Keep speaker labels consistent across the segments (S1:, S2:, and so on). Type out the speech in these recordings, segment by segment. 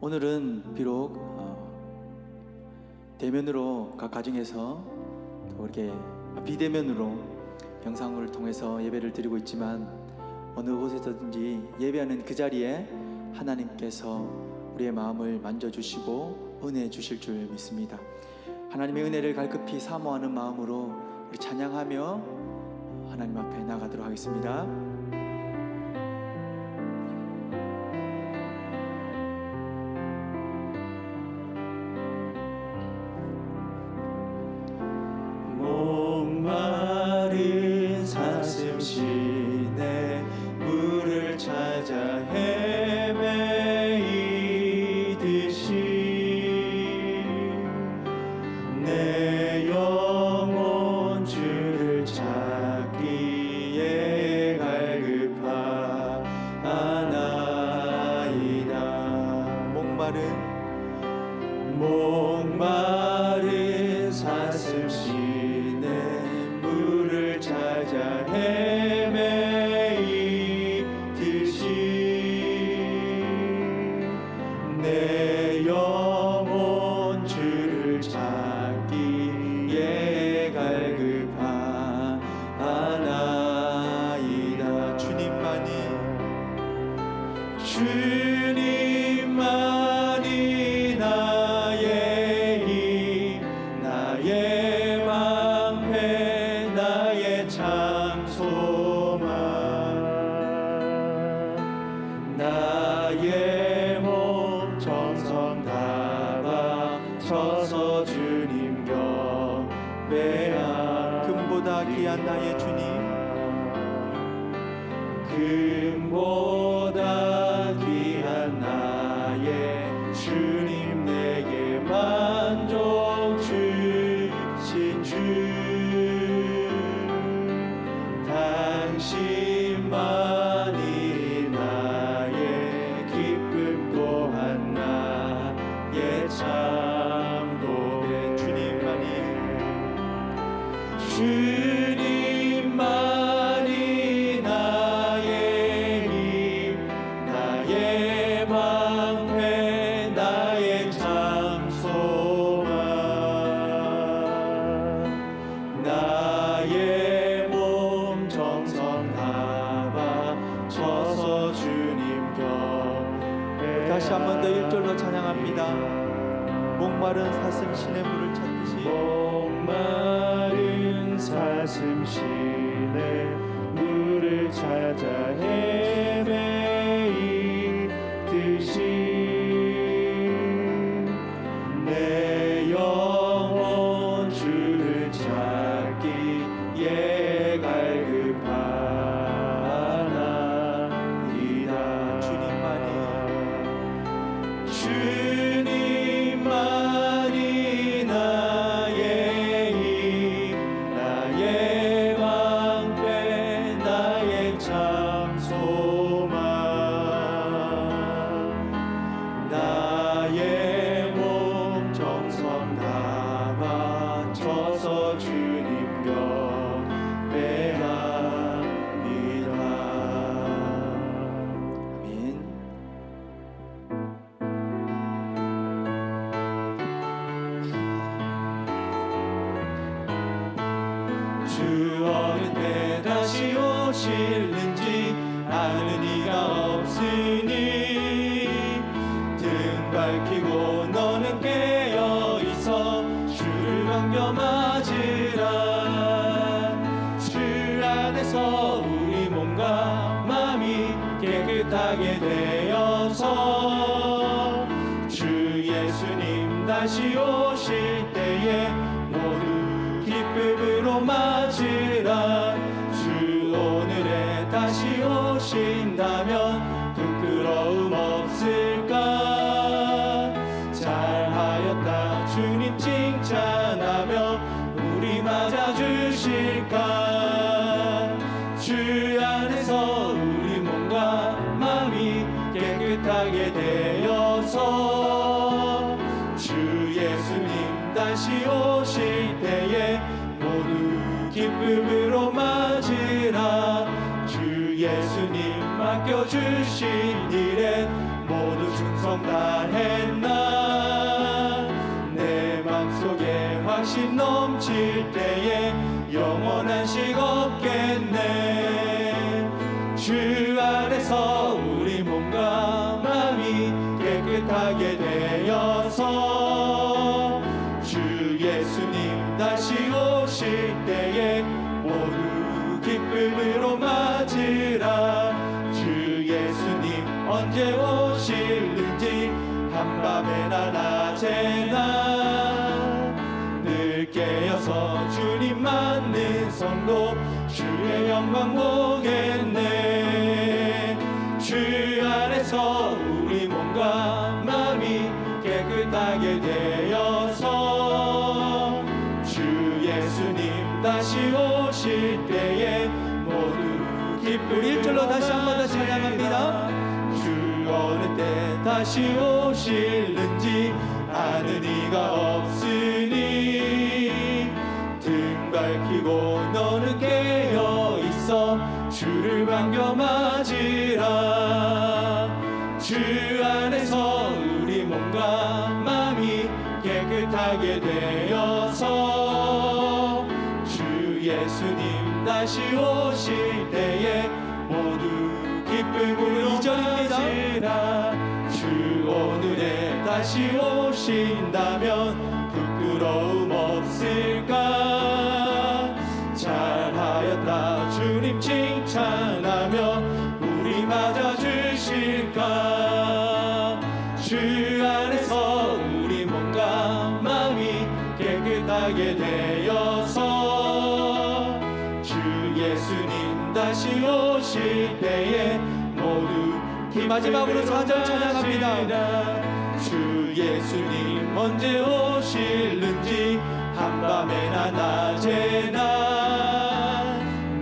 S1: 오늘은 비록 대면으로 각 가정에서 또 이렇게 비대면으로 영상을 통해서 예배를 드리고 있지만 어느 곳에서든지 예배하는 그 자리에 하나님께서 우리의 마음을 만져주시고 은혜 주실 줄 믿습니다. 하나님의 은혜를 갈급히 사모하는 마음으로 우리 찬양하며 하나님 앞에 나가도록 하겠습니다.
S2: 목마른 사슴시내 물을 찾아 헤매이듯이 내 영혼 주를 찾기에 갈급하나이다. 목마른 사슴시내 물을 찾아 헤매이듯이 내 영혼 주를 찾기에 갈급하나이다. 주님만이 나의 힘, 나의 방패, 나의 참 소망, 나의 몸 정성 다 바쳐서 주님 경배하.
S1: 금보다 귀한 나의 주님,
S2: 금보다 귀한 나의 주님, 내게 만족 주신 주, 당신만이 나의 기쁨 또한 나의 참 고백. 주님만이 나의 힘, 나의 방패, 나의 참 소망, 나의 몸 정성 다 바쳐서 주님 경배.
S1: 다시 한 번 더 1절로 찬양합니다. 목마른 사슴시내 물을 찾듯이
S2: 목마른 사슴시내 물을 찾아 헤매이듯이 내 영혼 주를 찾기에 갈급하나이다. 주님만이 나의 힘, 나의 방패, 나의 참 소망, 나의 몸 정성 다 바쳐서 주님 경배합니다.
S1: 아멘.
S2: 주 어느 때 다시 오실는지 아는 이가 없으니 등 밝히고 너는 깨어있어 주를 반겨 맞으라. 주 안에서 우리 몸과 마음이 깨끗하게 되어서 주 예수님 다시 오실 때에 모두 기쁨으로 맞으라. 주 오늘에 다시 오신다면 부끄러움 없을까. 잘하였다 주님 칭찬하며 우리 맞아주실까. 주 안에서 우리 몸과 마음이 깨끗하게 되어서 주 예수님 다시 오실 때에 모두 기쁨으로 맞으라. 주 예수님 맡겨주신 일에 모두 충성 충성 다했나 내 맘속에 확신 넘칠 때에 영원한 식 없겠네 주 안에서 우리 몸과 마음이 깨끗하게 되어서 주 예수님 다시 오실 때에 모두 기쁨으로 맞으라 주 예수님 언제 오실는지 한밤에나 낮에나 늘 깨어서 주님 맞는 성도 주의 영광 보겠네 주 안에서 우리 몸과 마음이 깨끗하게 되어서 주 예수님 다시 오실 때에 모두 기쁨으로
S1: 1절로 다시 한 번 더 찬양합니다.
S2: 주 어느 때 다시 오실는지 아는 이가 없으니 등 밝히고 너는 깨어 있어 주를 반겨 맞으라 주 안에서 우리 몸과 마음이 깨끗하게 되어서 주 예수님 다시 오실 때에 모두 기쁨으로
S1: 2절입니다.
S2: 주 오늘에 다시 오신다면 부끄러움 없을까 잘하였다 주님 칭찬하며 우리 맞아주실까 주 안에서 우리 몸과 마음이 깨끗하게 되어서 주 예수님 다시 오실 때에 모두
S1: 마지막으로 4절 찬양합니다.
S2: 주 예수님 언제 오실는지 한밤에나 낮에나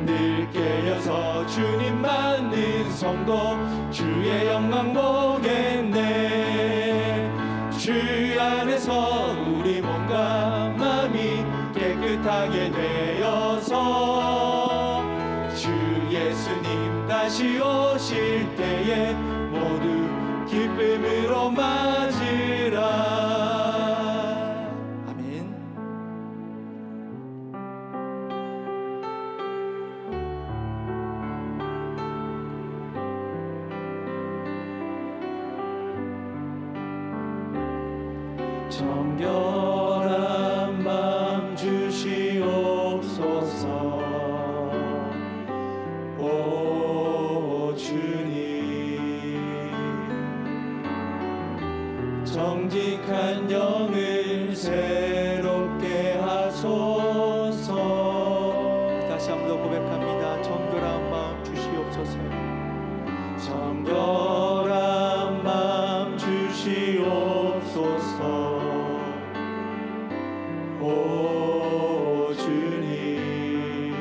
S2: 늘 깨어서 주님 맞는 성도 주의 영광 보겠네 주 안에서 우리 몸과 마음이 깨끗하게 되어서 주 예수님 다시 오실 때에 모두 기쁨으로 맞으라
S1: 아멘.
S2: 정결한 맘 주시옵소서 오 주님 정직한 영을 새롭게 하소서
S1: 다시 한 번 더 고백합니다. 정결한 마음 주시옵소서.
S2: 정결한 맘 주시옵소서 오 주님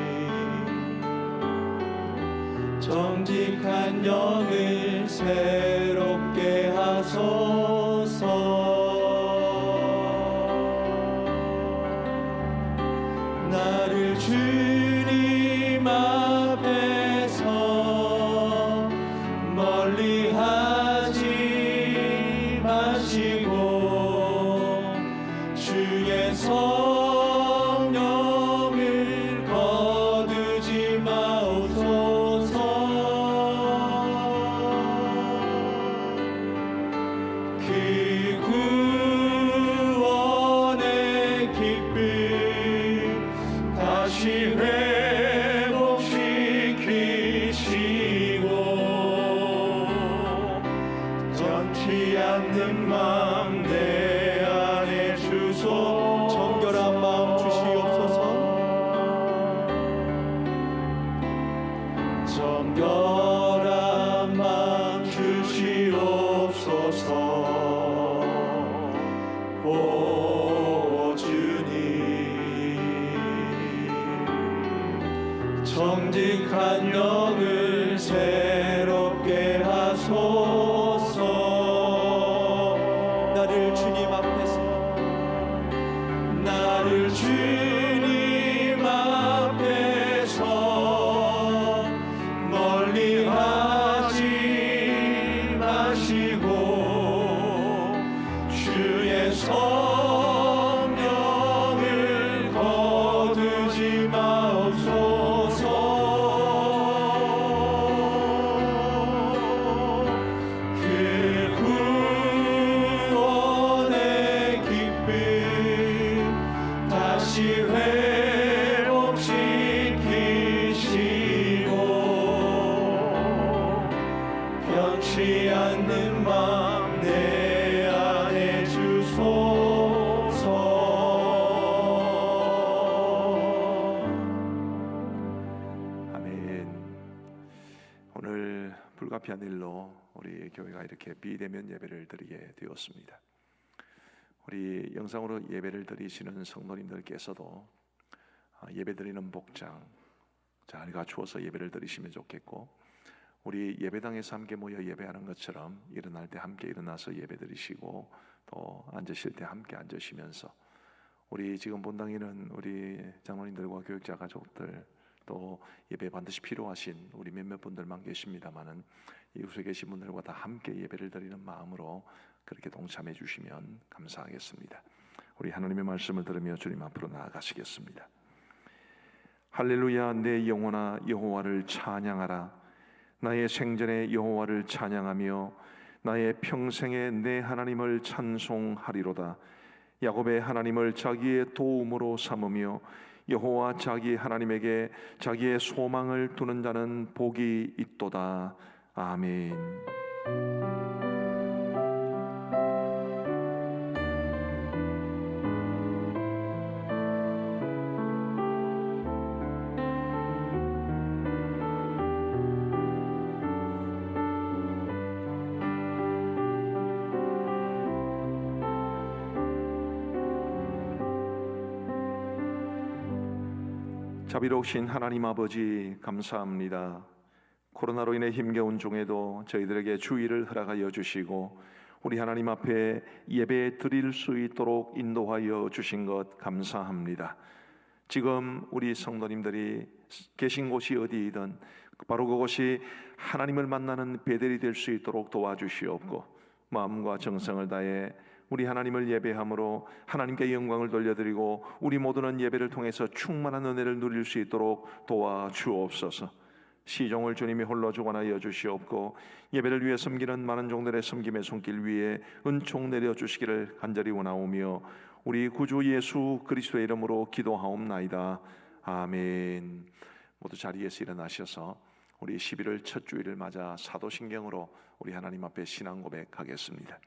S2: 정직한 영을 새롭게 하소서 나를 주님 앞에서 멀리 하지 마시고 주의 성령을 거두지 마옵소서 그 구원의 기쁨 다시 회복시키시고 변치 않는 마음 내 안에 주소
S1: 정결한 마음 주시옵소서.
S2: 정결한 마음 주시옵소서 오 주님 정직한 영을 새롭게 하소서
S1: 나를 주님 앞에서
S2: 나를 주님 앞에서 멀리 하지 마시고
S3: 불가피한 일로 우리 교회가 이렇게 비대면 예배를 드리게 되었습니다. 우리 영상으로 예배를 드리시는 성도님들께서도 예배 드리는 복장 잘 갖추어서 예배를 드리시면 좋겠고, 우리 예배당에서 함께 모여 예배하는 것처럼 일어날 때 함께 일어나서 예배 드리시고, 또 앉으실 때 함께 앉으시면서, 우리 지금 본당에는 우리 장로님들과 교육자 가족들, 또 예배 반드시 필요하신 우리 몇몇 분들만 계십니다마는 이곳에 계신 분들과 다 함께 예배를 드리는 마음으로 그렇게 동참해 주시면 감사하겠습니다. 우리 하나님의 말씀을 들으며 주님 앞으로 나아가시겠습니다. 할렐루야. 내 영혼아 여호와를 찬양하라. 나의 생전에 여호와를 찬양하며 나의 평생에 내 하나님을 찬송하리로다. 야곱의 하나님을 자기의 도움으로 삼으며 여호와 자기 하나님에게 자기의 소망을 두는 자는 복이 있도다. 아멘. 자비로우신 하나님 아버지, 감사합니다. 코로나로 인해 힘겨운 중에도 저희들에게 주의를 허락하여 주시고 우리 하나님 앞에 예배 드릴 수 있도록 인도하여 주신 것 감사합니다. 지금 우리 성도님들이 계신 곳이 어디이든 바로 그곳이 하나님을 만나는 베델이 될 수 있도록 도와주시옵고, 마음과 정성을 다해 우리 하나님을 예배함으로 하나님께 영광을 돌려드리고 우리 모두는 예배를 통해서 충만한 은혜를 누릴 수 있도록 도와주옵소서. 시종을 주님이 홀로 주관하여 주시옵고 예배를 위해 섬기는 많은 종들의 섬김의 손길 위에 은총 내려주시기를 간절히 원하오며 우리 구주 예수 그리스도의 이름으로 기도하옵나이다. 아멘. 모두 자리에서 일어나셔서 우리 11월 첫 주일을 맞아 사도신경으로 우리 하나님 앞에 신앙 고백하겠습니다.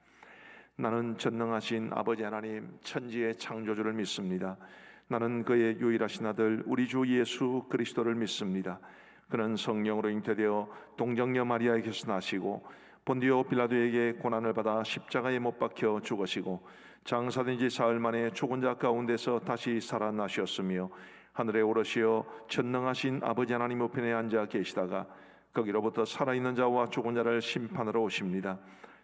S3: 나는 전능하신 아버지 하나님 천지의 창조주를 믿습니다. 나는 그의 유일하신 아들 우리 주 예수 그리스도를 믿습니다. 그는 성령으로 잉태되어 동정녀 마리아에게서 나시고 본디오 빌라도에게 고난을 받아 십자가에 못 박혀 죽으시고 장사된 지 사흘 만에 죽은 자 가운데서 다시 살아나셨으며 하늘에 오르시어 전능하신 아버지 하나님 우편에 앉아 계시다가 거기로부터 살아있는 자와 죽은 자를 심판하러 오십니다.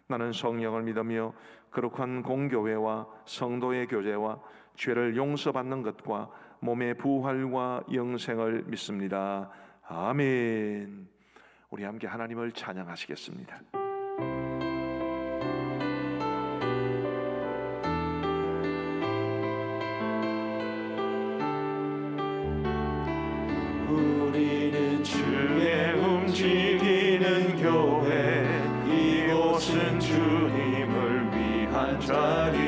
S3: 나는 성령을 믿으며 거룩한 공교회와 성도의 교제와 죄를 용서받는 것과 몸의 부활과 영생을 믿습니다. 아멘. 우리 함께 하나님을 찬양하시겠습니다.
S2: 우리는 주의 움직이는 교회, 이곳은 주님을 위한 자리.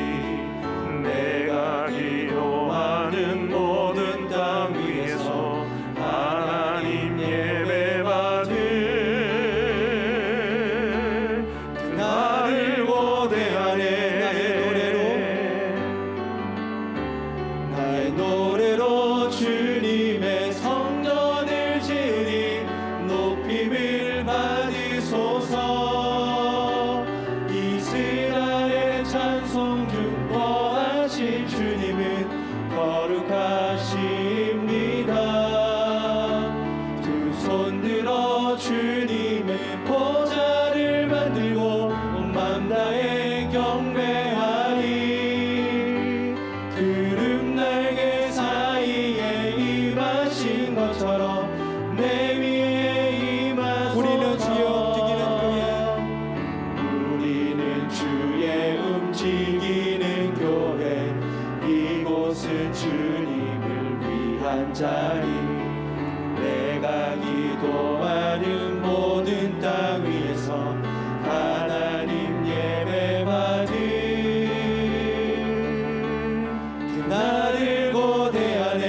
S2: 내가 기도하는 모든 땅 위에서 하나님 예배 받을 그날을 고대하네. 나의 노래로 주님의 성전을 지으리. 높임을 받으소서. 이스라엘 찬송 중보하신 주님은 거룩하십니다. 두 손 들어 주님의 보좌를 만들고 온 마음 다해 경배하리. 구름 날개 사이에 임하신 것처럼 내 위에 임하소서. 우리는 주의 움직이는 교회, 이곳은 주님을 위한 자리. 내가 기도하는 모든 땅 위에서 하나님 예배 받을 그날을 고대하네.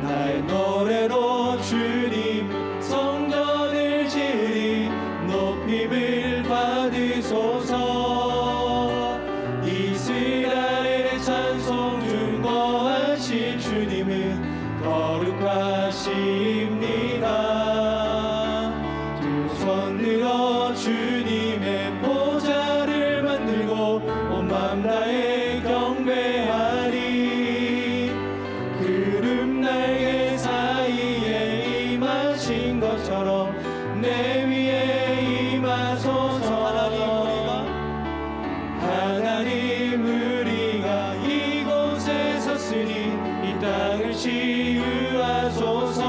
S2: 나의 노래로 주님 성전을 지으리. 높임을 받으소서. 이스라엘의 찬송 중거하신 주님은 거룩하십니다. 맘 다해 경배하리. 구름 날개 사이에 임하신 것처럼 내 위에 임하소서. 하나님 우리가 이곳에 섰으니 이 땅을 치유하소서.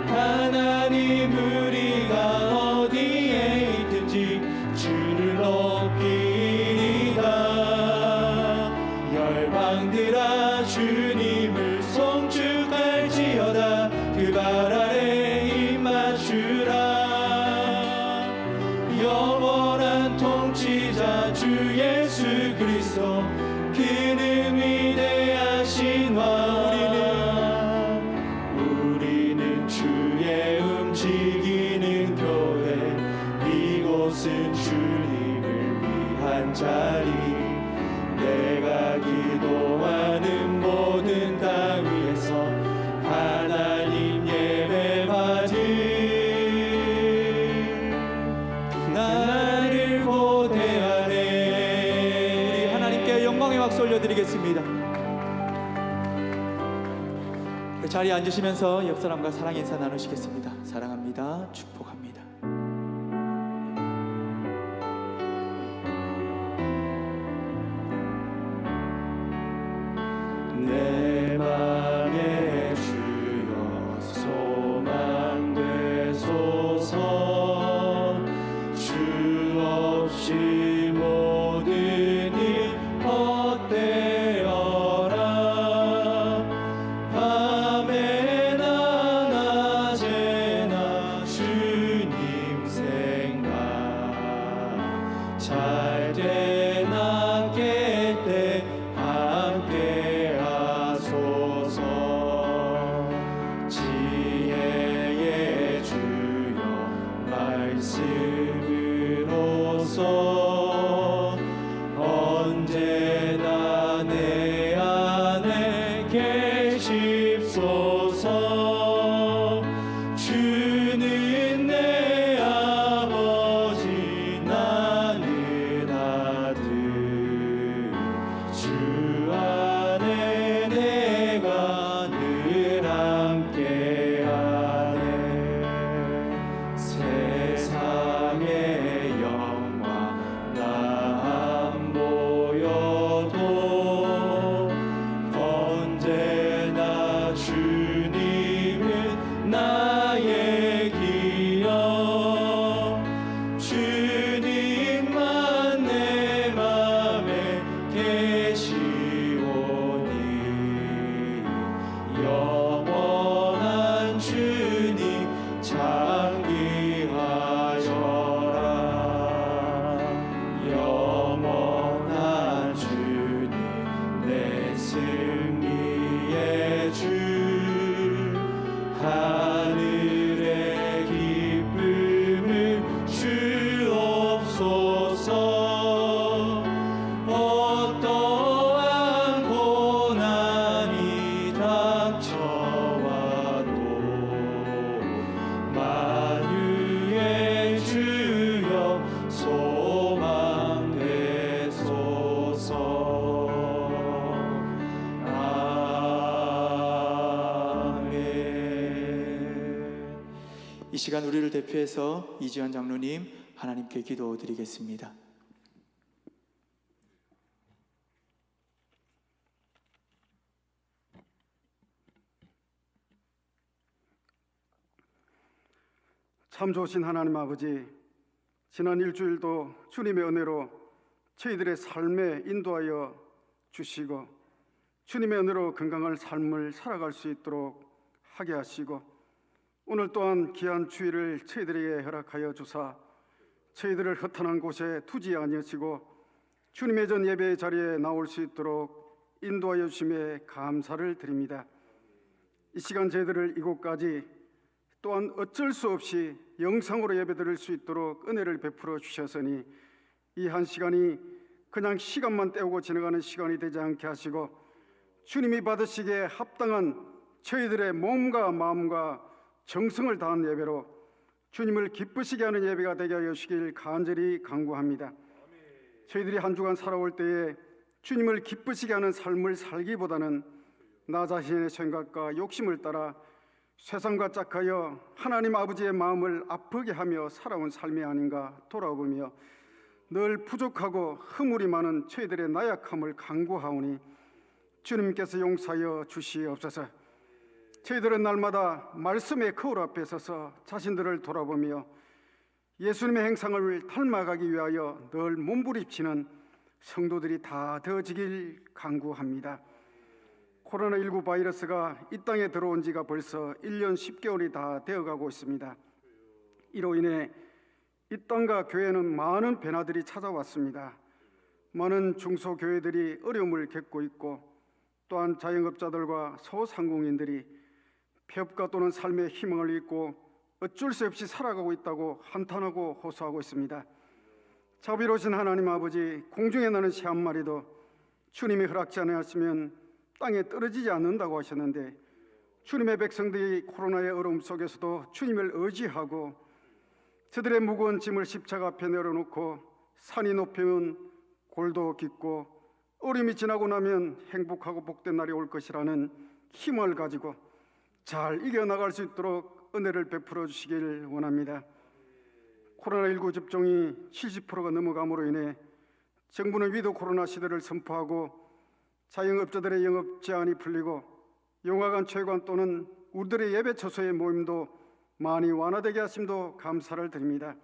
S2: 하나님 우리가 어디에 있든지 주를 높이리다. 열방들아 주님을 송축할지어다. 그 발 아래 입 맞추라. 영원한 통치자 주 예수 그리스도 그는 위대하신 왕. 우리는 주의 움직이는 교회. 이곳은 주님을 위한 자리. 내가 기도하는 모든 땅 위에서 하나님 예배 받으 나를 고대하네.
S1: 우리 하나님께 영광의 박수 올려드리겠습니다. 그 자리에 앉으시면서 옆 사람과 사랑 인사 나누시겠습니다. 사랑합니다. 축복합니다.
S2: 내 맘에 주여 소망 되소서. 주 없이 모든 일 헛되어라. 밤에나 낮에나 주님 생각. 잘 때나 깰 때 함께 하소서. 지혜의 주여 말씀으로서 언제나 내 안에 계십소서. 주는 내 아버지 나는 아들. 주 안에 내가 늘 함께하네. 세상의 영광 나 안 보여도 언제나 주님은 나의 기억. 주님만 내 맘에 계시오니. 영원한 주님 장기하여라. 영원한 주님 내 승리의 주. 하늘의 기쁨을 주옵소서. 어떠한 고난이 닥쳐와도 만유의 주여 소망 되소서. 아멘.
S1: 이 시간 우리를 대표해서 이지환 장로님 하나님께 기도드리겠습니다.
S4: 참 좋으신 하나님 아버지, 지난 일주일도 주님의 은혜로 저희들의 삶에 인도하여 주시고 주님의 은혜로 건강한 삶을 살아갈 수 있도록 하게 하시고 오늘 또한 귀한 주일을 저희들에게 허락하여 주사 저희들을 허탄한 곳에 두지 아니하시고 주님의 전 예배의 자리에 나올 수 있도록 인도하여 주심에 감사를 드립니다. 이 시간 저희들을 이곳까지 또한 어쩔 수 없이 영상으로 예배드릴 수 있도록 은혜를 베풀어 주셨으니 이 한 시간이 그냥 시간만 때우고 지나가는 시간이 되지 않게 하시고 주님이 받으시기에 합당한 저희들의 몸과 마음과 정성을 다한 예배로 주님을 기쁘시게 하는 예배가 되게 하여 주시길 간절히 간구합니다. 저희들이 한 주간 살아올 때에 주님을 기쁘시게 하는 삶을 살기보다는 나 자신의 생각과 욕심을 따라 세상과 짝하여 하나님 아버지의 마음을 아프게 하며 살아온 삶이 아닌가 돌아보며 늘 부족하고 허물이 많은 저희들의 나약함을 간구하오니 주님께서 용서하여 주시옵소서. 저희들은 날마다 말씀의 거울 앞에 서서 자신들을 돌아보며 예수님의 행상을 닮아가기 위하여 늘 몸부림치는 성도들이 다 되어지길 간구합니다. 코로나19 바이러스가 이 땅에 들어온 지가 벌써 1년 10개월이 다 되어가고 있습니다. 이로 인해 이 땅과 교회는 많은 변화들이 찾아왔습니다. 많은 중소교회들이 어려움을 겪고 있고 또한 자영업자들과 소상공인들이 폐업과 또는 삶의 희망을 잃고 어쩔 수 없이 살아가고 있다고 한탄하고 호소하고 있습니다. 자비로우신 하나님 아버지, 공중에 나는 새 한 마리도 주님이 허락지 않으셨으면 땅에 떨어지지 않는다고 하셨는데 주님의 백성들이 코로나의 어려움 속에서도 주님을 의지하고 저들의 무거운 짐을 십자가 앞에 내려놓고 산이 높으면 골도 깊고 어려움이 지나고 나면 행복하고 복된 날이 올 것이라는 힘을 가지고 잘 이겨나갈 수 있도록 은혜를 베풀어 주시길 원합니다. 코로나19 접종이 70%가 넘어감으로 인해 정부는 위드 코로나 시대를 선포하고 자영업자들의 영업 제한이 풀리고 영화관, 체육관 또는 우리들의 예배 처소의 모임도 많이 완화되게 하심도 감사를 드립니다.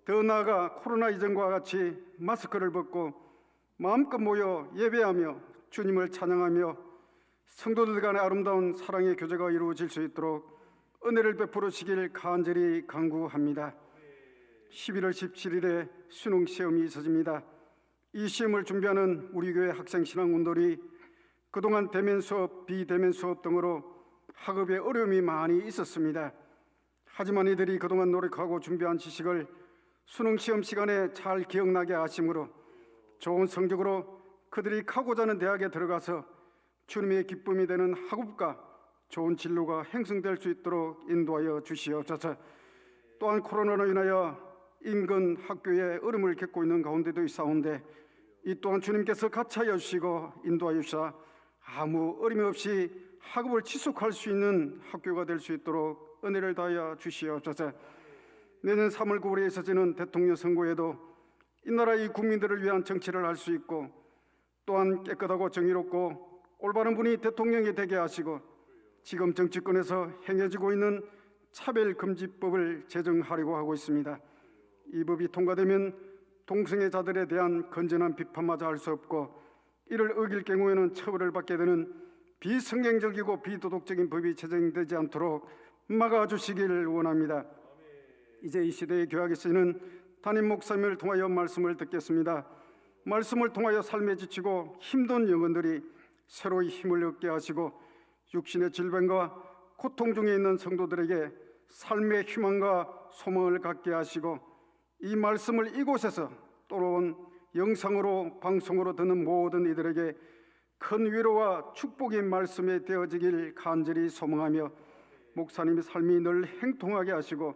S4: 더 나아가 코로나 이전과 같이 마스크를 벗고 마음껏 모여 예배하며 주님을 찬양하며 성도들 간의 아름다운 사랑의 교제가 이루어질 수 있도록 은혜를 베풀어 주시길 간절히 간구합니다. 11월 17일에 수능 시험이 있어집니다. 이 시험을 준비하는 우리 교회 학생 신앙원들이 그동안 대면 수업, 비대면 수업 등으로 학업에 어려움이 많이 있었습니다. 하지만 이들이 그동안 노력하고 준비한 지식을 수능 시험 시간에 잘 기억나게 하심으로 좋은 성적으로 그들이 가고자 하는 대학에 들어가서 주님의 기쁨이 되는 학업과 좋은 진로가 형성될 수 있도록 인도하여 주시옵소서. 또한 코로나로 인하여 인근 학교에 어려움을 겪고 있는 가운데도 있사온데 이 또한 주님께서 같이하여 주시고 인도하여 주사 아무 어려움 없이 학업을 지속할 수 있는 학교가 될 수 있도록 은혜를 다하여 주시옵소서. 내년 3월 9일에 있어지는 대통령 선거에도 이 나라의 국민들을 위한 정치를 할 수 있고 또한 깨끗하고 정의롭고 올바른 분이 대통령이 되게 하시고 지금 정치권에서 행해지고 있는 차별금지법을 제정하려고 하고 있습니다. 이 법이 통과되면 동성애자들에 대한 건전한 비판마저 할 수 없고 이를 어길 경우에는 처벌을 받게 되는 비성경적이고 비도덕적인 법이 제정되지 않도록 막아주시기를 원합니다. 이제 이 시대의 교학에서는 담임 목사님을 통하여 말씀을 듣겠습니다. 말씀을 통하여 삶에 지치고 힘든 영혼들이 새로이 힘을 얻게 하시고 육신의 질병과 고통 중에 있는 성도들에게 삶의 희망과 소망을 갖게 하시고 이 말씀을 이곳에서 또는 영상으로 방송으로 듣는 모든 이들에게 큰 위로와 축복의 말씀이 되어지길 간절히 소망하며 목사님의 삶이 늘 행통하게 하시고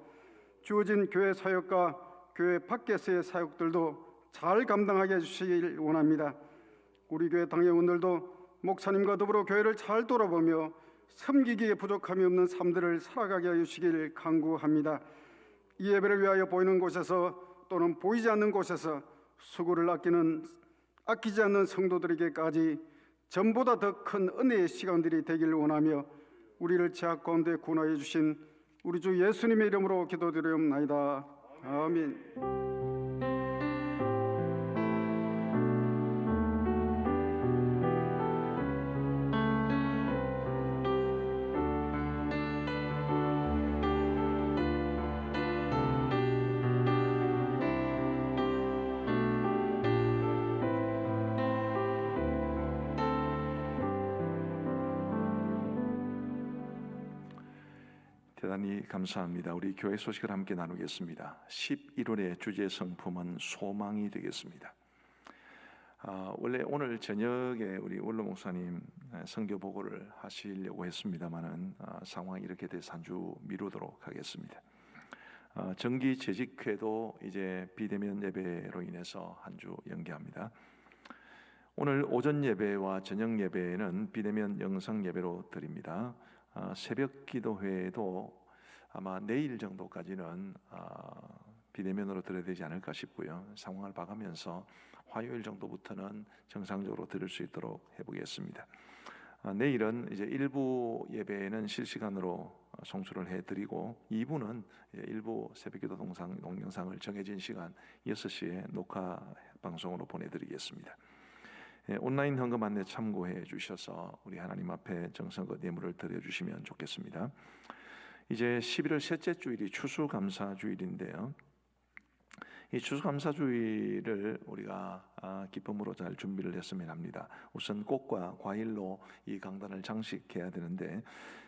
S4: 주어진 교회 사역과 교회 밖에서의 사역들도 잘 감당하게 해주시길 원합니다. 우리 교회 당회원들도 목사님과 더불어 교회를 잘 돌아보며 섬기기에 부족함이 없는 삶들을 살아가게 해주시길 간구합니다. 이 예배를 위하여 보이는 곳에서 또는 보이지 않는 곳에서 수고를 아끼지 않는 성도들에게까지 전보다 더 큰 은혜의 시간들이 되기를 원하며 우리를 죄악 가운데 구원하여 주신 우리 주 예수님의 이름으로 기도드리옵나이다. 아멘.
S3: 대단히 감사합니다. 우리 교회 소식을 함께 나누겠습니다. 11월의 주제 성품은 소망이 되겠습니다. 원래 오늘 저녁에 우리 원로 목사님 선교 보고를 하시려고 했습니다만은 상황이 이렇게 돼서 한 주 미루도록 하겠습니다. 정기 재직회도 이제 비대면 예배로 인해서 한 주 연기합니다. 오늘 오전 예배와 저녁 예배는 비대면 영상 예배로 드립니다. 새벽 기도회도 아마 내일 정도까지는 비대면으로 드려야 되지 않을까 싶고요. 상황을 봐가면서 화요일 정도부터는 정상적으로 드릴 수 있도록 해보겠습니다. 내일은 이제 일부 예배는 실시간으로 송출을 해드리고 2부는 일부 새벽기도 동영상을 정해진 시간 6시에 녹화 방송으로 보내드리겠습니다. 온라인 헌금 안내 참고해 주셔서 우리 하나님 앞에 정성껏 예물을 드려주시면 좋겠습니다. 이제 11월 셋째 주일이 추수감사주일인데요. 이 추수감사주일을 우리가 기쁨으로 잘 준비를 했으면 합니다. 우선 꽃과 과일로 이 강단을 장식해야 되는데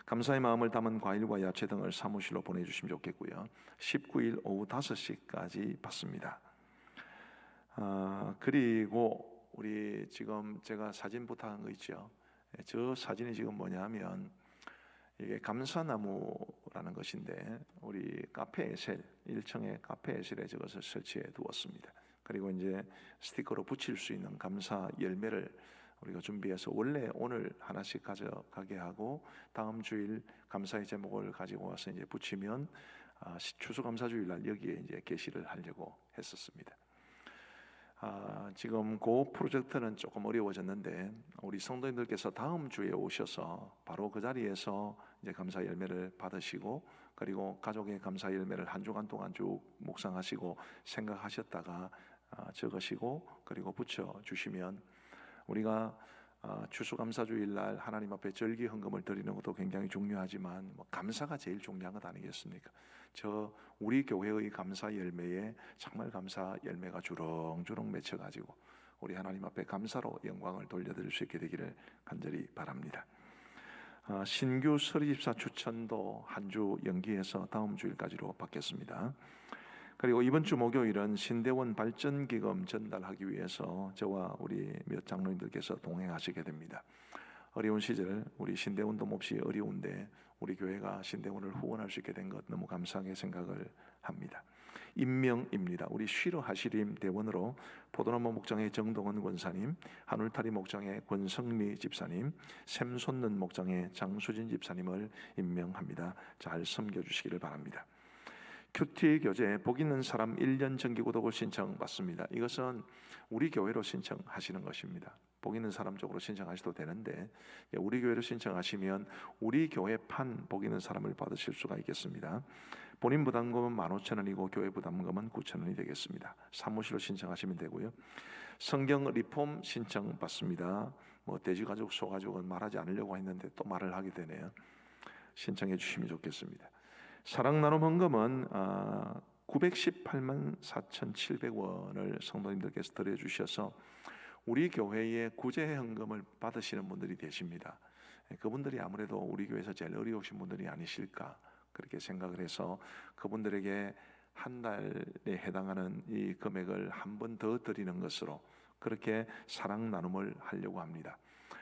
S3: 감사의 마음을 담은 과일과 야채 등을 사무실로 보내주시면 좋겠고요. 19일 오후 5시까지 받습니다. 그리고 우리 지금 제가 사진 부탁한 거 있죠. 저 사진이 지금 뭐냐면 이게 감사나무라는 것인데 우리 카페 에셀 1층에 카페 에셀에 저것을 설치해 두었습니다. 그리고 이제 스티커로 붙일 수 있는 감사 열매를 우리가 준비해서 원래 오늘 하나씩 가져가게 하고 다음 주일 감사의 제목을 가지고 와서 이제 붙이면 추수감사주일 날 여기에 이제 게시를 하려고 했었습니다. 지금 그 프로젝트는 조금 어려워졌는데 우리 성도님들께서 다음 주에 오셔서 바로 그 자리에서 이제 감사 열매를 받으시고 그리고 가족의 감사 열매를 한 주간 동안 쭉 묵상하시고 생각하셨다가 적으시고 그리고 붙여 주시면 우리가 추수감사주일 날 하나님 앞에 절기 헌금을 드리는 것도 굉장히 중요하지만 감사가 제일 중요한 것 아니겠습니까? 우리 교회의 감사 열매에 정말 감사 열매가 주렁주렁 맺혀가지고 우리 하나님 앞에 감사로 영광을 돌려드릴 수 있게 되기를 간절히 바랍니다. 신규 서리집사 추천도 한 주 연기해서 다음 주일까지로 받겠습니다. 그리고 이번 주 목요일은 신대원 발전기금 전달하기 위해서 저와 우리 몇 장로님들께서 동행하시게 됩니다. 어려운 시절 우리 신대원도 몹시 어려운데 우리 교회가 신대원을 후원할 수 있게 된 것 너무 감사하게 생각을 합니다. 임명입니다. 우리 쉬러 하시림 대원으로 포도나무 목장의 정동원 권사님, 한울타리 목장의 권성미 집사님, 샘솟는 목장의 장수진 집사님을 임명합니다. 잘 섬겨주시기를 바랍니다. 큐티 교재 복 있는 사람 1년 정기 구독을 신청받습니다. 이것은 우리 교회로 신청하시는 것입니다. 복 있는 사람 쪽으로 신청하셔도 되는데 우리 교회로 신청하시면 우리 교회판 복 있는 사람을 받으실 수가 있겠습니다. 본인 부담금은 15,000원이고 교회 부담금은 9,000원이 되겠습니다. 사무실로 신청하시면 되고요. 성경 리폼 신청받습니다. 돼지가죽 소가죽은 말하지 않으려고 했는데 또 말을 하게 되네요. 신청해 주시면 좋겠습니다. 사랑 나눔 헌금은 918만 4,700원을 성도님들께서 드려주셔서 우리 교회에 구제 헌금을 받으시는 분들이 계십니다. 그분들이 아무래도 우리 교회에서 제일 어려우신 분들이 아니실까 그렇게 생각을 해서 그분들에게 한 달에 해당하는 이 금액을 한 번 더 드리는 것으로 그렇게 사랑 나눔을 하려고 합니다.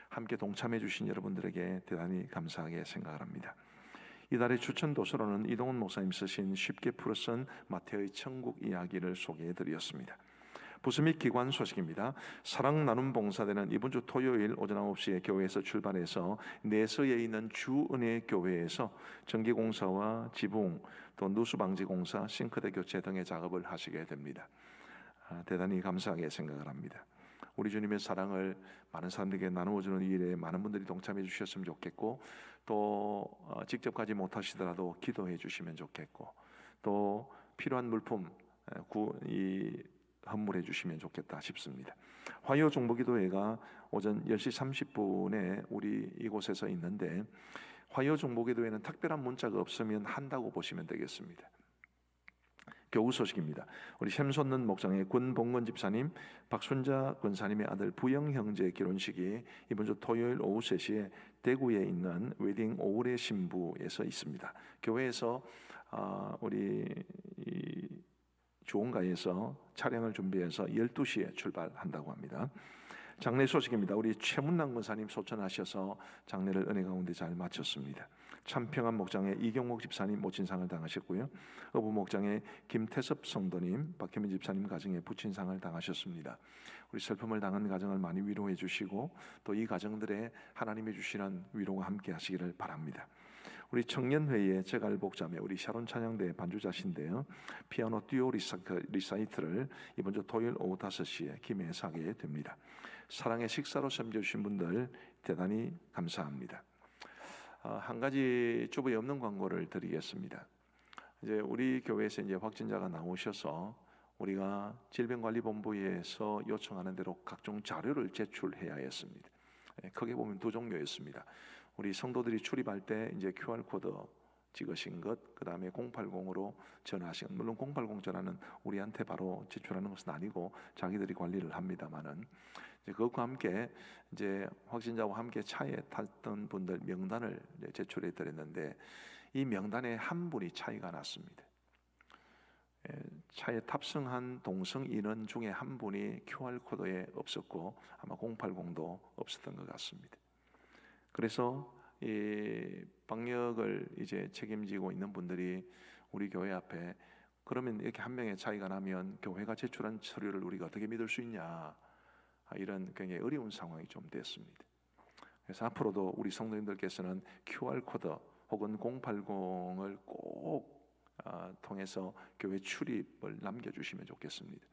S3: 함께 동참해 주신 여러분들에게 대단히 감사하게 생각을 합니다. 이달의 추천 도서로는 이동훈 목사님 쓰신 쉽게 풀어쓴 마태의 천국 이야기를 소개해 드렸습니다. 부스 및 기관 소식입니다. 사랑 나눔 봉사대는 이번 주 토요일 오전 9시에 교회에서 출발해서 내서에 있는 주은혜 교회에서 전기공사와 지붕, 또 누수방지공사, 싱크대 교체 등의 작업을 하시게 됩니다. 대단히 감사하게 생각을 합니다. 우리 주님의 사랑을 많은 사람들에게 나누어주는 이 일에 많은 분들이 동참해 주셨으면 좋겠고 또 직접 가지 못하시더라도 기도해 주시면 좋겠고 또 필요한 물품 헌물해 주시면 좋겠다 싶습니다. 화요 중보기도회가 오전 10시 30분에 우리 이곳에서 있는데 화요 중보기도회는 특별한 문자가 없으면 한다고 보시면 되겠습니다. 교우 소식입니다. 우리 샘솟는 목장의 권봉건 집사님, 박순자 권사님의 아들 부영 형제 결혼식이 이번 주 토요일 오후 3시에 대구에 있는 웨딩 오울의 신부에서 있습니다. 교회에서 우리 주원가에서 차량을 준비해서 12시에 출발한다고 합니다. 장례 소식입니다. 우리 최문남 권사님 소천하셔서 장례를 은혜 가운데 잘 마쳤습니다. 참평안 목장의 이경목 집사님 모친상을 당하셨고요. 어부 목장의 김태섭 성도님, 박혜민 집사님 가정에 부친상을 당하셨습니다. 우리 슬픔을 당한 가정을 많이 위로해 주시고 또 이 가정들에 하나님이 주시는 위로가 함께 하시기를 바랍니다. 우리 청년회의 제갈복자매 우리 샤론 찬양대 반주자신데요. 피아노 듀오 리사이트를 이번 주 토요일 오후 5시에 김해에서 하게 됩니다. 사랑의 식사로 섬겨주신 분들 대단히 감사합니다. 한 가지 주부에 없는 광고를 드리겠습니다. 이제 우리 교회에서 이제 확진자가 나오셔서 우리가 질병관리본부에서 요청하는 대로 각종 자료를 제출해야 했습니다. 크게 보면 두 종류였습니다. 우리 성도들이 출입할 때 이제 QR 코드 찍으신 것, 그 다음에 080으로 전화하신 것. 물론 080 전화는 우리한테 바로 제출하는 것은 아니고 자기들이 관리를 합니다만은 이제 그것과 함께 이제 확진자와 함께 차에 탔던 분들 명단을 제출해 드렸는데 이 명단에 한 분이 차이가 났습니다. 차에 탑승한 동성 인원 중에 한 분이 QR 코드에 없었고 아마 080도 없었던 것 같습니다. 그래서 이 방역을 이제 책임지고 있는 분들이 우리 교회 앞에 그러면 이렇게 한 명의 차이가 나면 교회가 제출한 서류를 우리가 어떻게 믿을 수 있냐 이런 굉장히 어려운 상황이 좀 됐습니다. 그래서 앞으로도 우리 성도님들께서는 QR 코드 혹은 080을 꼭 통해서 교회 출입을 남겨주시면 좋겠습니다.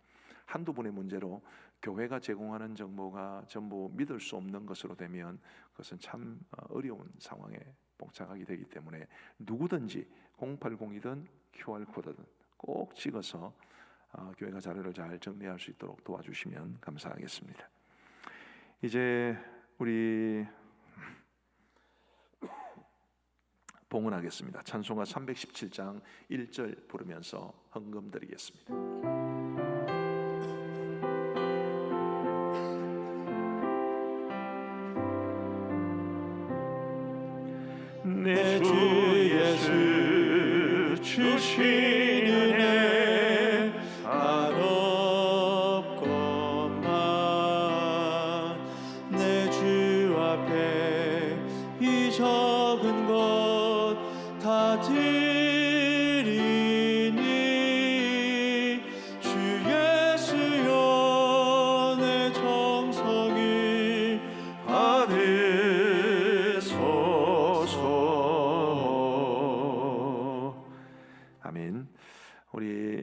S3: 한두 분의 문제로 교회가 제공하는 정보가 전부 믿을 수 없는 것으로 되면 그것은 참 어려운 상황에 봉착하게 되기 때문에 누구든지 080이든 QR코드든 꼭 찍어서 교회가 자료를 잘 정리할 수 있도록 도와주시면 감사하겠습니다. 이제 우리 봉헌하겠습니다. 찬송가 317장 1절 부르면서 헌금 드리겠습니다.
S2: 내 주 예수 주신 은혜 한없건만 내 주 앞에 이 적은 것 다 드리니 주 예수여 내 정성을 받으소서.
S3: 아멘. 우리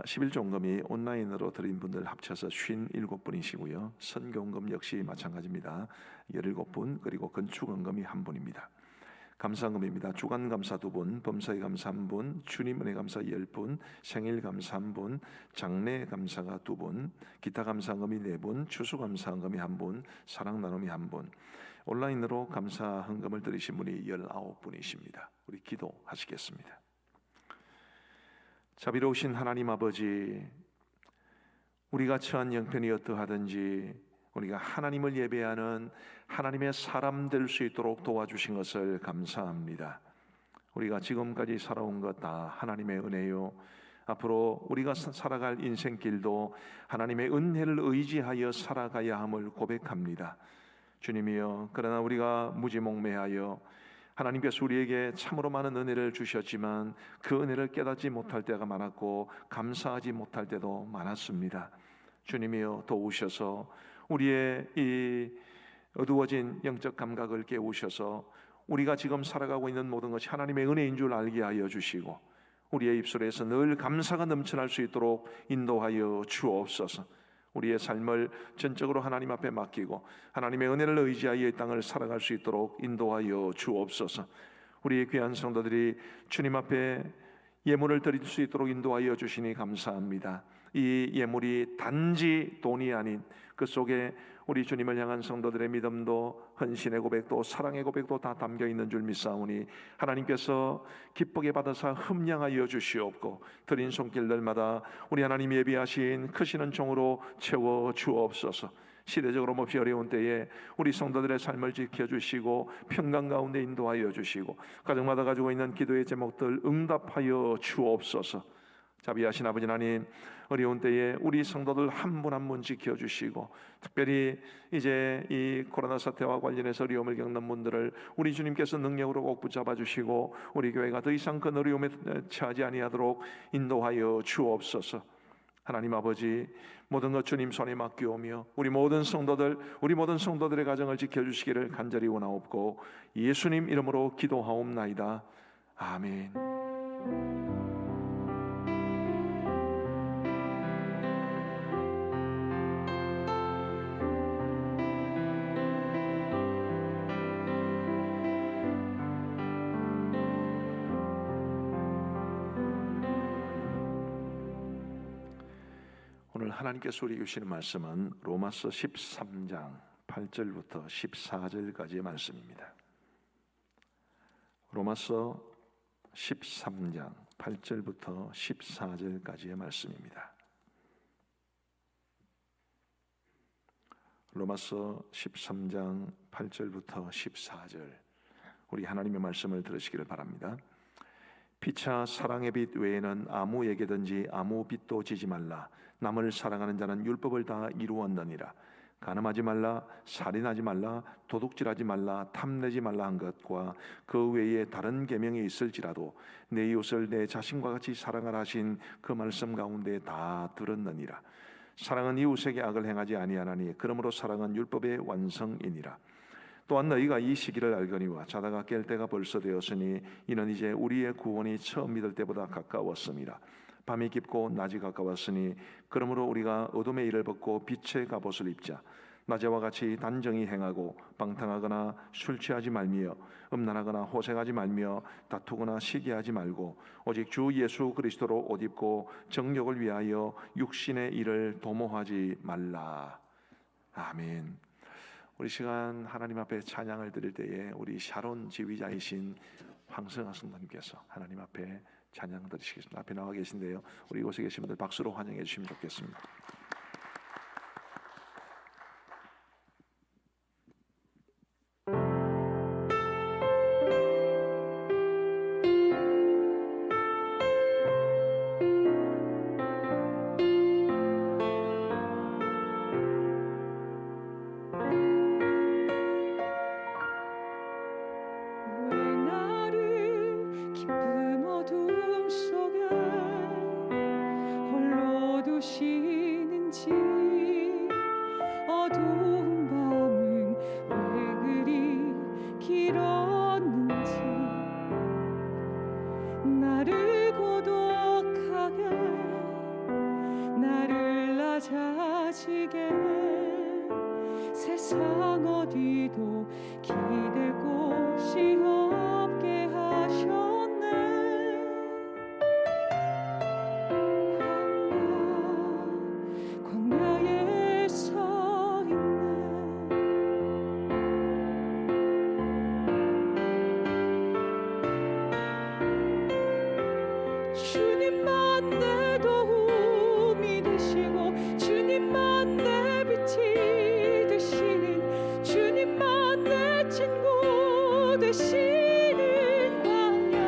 S3: 11종금이 온라인으로 드린 분들 합쳐서 57분이시고요. 선교금금 역시 마찬가지입니다. 17분, 그리고 건축원금이 1분입니다. 감사금입니다. 주간감사 2분, 범사의감사 1분, 주님은혜 감사 10분, 생일감사 1분, 장례감사가 2분, 기타감사금이 4분, 추수감사금이 1분, 사랑나눔이 1분. 온라인으로 감사헌금을 드리신 분이 19분이십니다. 우리 기도하시겠습니다. 자비로우신 하나님 아버지, 우리가 처한 형편이 어떠하든지 우리가 하나님을 예배하는 하나님의 사람 될 수 있도록 도와주신 것을 감사합니다. 우리가 지금까지 살아온 것 다 하나님의 은혜요, 앞으로 우리가 살아갈 인생길도 하나님의 은혜를 의지하여 살아가야 함을 고백합니다. 주님이여, 그러나 우리가 무지몽매하여 하나님께서 우리에게 참으로 많은 은혜를 주셨지만 그 은혜를 깨닫지 못할 때가 많았고 감사하지 못할 때도 많았습니다. 주님이여, 도우셔서 우리의 이 어두워진 영적 감각을 깨우셔서 우리가 지금 살아가고 있는 모든 것이 하나님의 은혜인 줄 알게 하여 주시고 우리의 입술에서 늘 감사가 넘쳐날 수 있도록 인도하여 주옵소서. 우리의 삶을 전적으로 하나님 앞에 맡기고 하나님의 은혜를 의지하여 이 땅을 살아갈 수 있도록 인도하여 주옵소서. 우리의 귀한 성도들이 주님 앞에 예물을 드릴 수 있도록 인도하여 주시니 감사합니다. 이 예물이 단지 돈이 아닌 그 속에 우리 주님을 향한 성도들의 믿음도, 헌신의 고백도, 사랑의 고백도 다 담겨 있는 줄 믿사오니 하나님께서 기쁘게 받아서 흠량하여 주시옵고 드린 손길들마다 우리 하나님 예비하신 크시는 종으로 채워 주옵소서. 시대적으로 몹시 어려운 때에 우리 성도들의 삶을 지켜주시고 평강 가운데 인도하여 주시고 가정마다 가지고 있는 기도의 제목들 응답하여 주옵소서. 자비하신 아버지 하나님, 어려운 때에 우리 성도들 한 분 한 분 지켜주시고, 특별히 이제 이 코로나 사태와 관련해서 어려움을 겪는 분들을 우리 주님께서 능력으로 꼭 붙잡아 주시고, 우리 교회가 더 이상 그 어려움에 처하지 아니하도록 인도하여 주옵소서. 하나님 아버지, 모든 것 주님 손에 맡기오며 우리 모든 성도들의 가정을 지켜주시기를 간절히 원하옵고, 예수님 이름으로 기도하옵나이다. 아멘. 오늘 하나님께서 우리에게 주시는 말씀은 로마서 13장 8절부터 14절까지의 말씀입니다. 로마서 13장 8절부터 14절까지의 말씀입니다. 로마서 13장 8절부터 14절, 우리 하나님의 말씀을 들으시기를 바랍니다. 피차 사랑의 빛 외에는 아무에게든지 아무 빚도 지지 말라. 남을 사랑하는 자는 율법을 다 이루었느니라. 간음하지 말라, 살인하지 말라, 도둑질하지 말라, 탐내지 말라 한 것과 그 외에 다른 계명이 있을지라도 내 이웃을 내 자신과 같이 사랑하라 하신 그 말씀 가운데 다 들었느니라. 사랑은 이웃에게 악을 행하지 아니하나니 그러므로 사랑은 율법의 완성이니라. 또한 너희가 이 시기를 알거니와 자다가 깰 때가 벌써 되었으니 이는 이제 우리의 구원이 처음 믿을 때보다 가까웠음이라. 밤이 깊고 낮이 가까웠으니 그러므로 우리가 어둠의 일을 벗고 빛의 갑옷을 입자. 낮에와 같이 단정히 행하고 방탕하거나 술 취하지 말며 음란하거나 호색하지 말며 다투거나 시기하지 말고 오직 주 예수 그리스도로 옷 입고 정욕을 위하여 육신의 일을 도모하지 말라. 아멘. 우리 시간 하나님 앞에 찬양을 드릴 때에 우리 샤론 지휘자이신 황성아 성도님께서 하나님 앞에 찬양 드리시겠습니다. 앞에 나와 계신데요, 우리 이곳에 계신 분들 박수로 환영해 주시면 좋겠습니다.
S5: 세상 어디도 기댈 곳이 없게 하셨네. 광야에 서 있네. 주님만 내 도움이 되시고 주님만 내 빛이 되시는 주님만 내 친구 되시는 광야.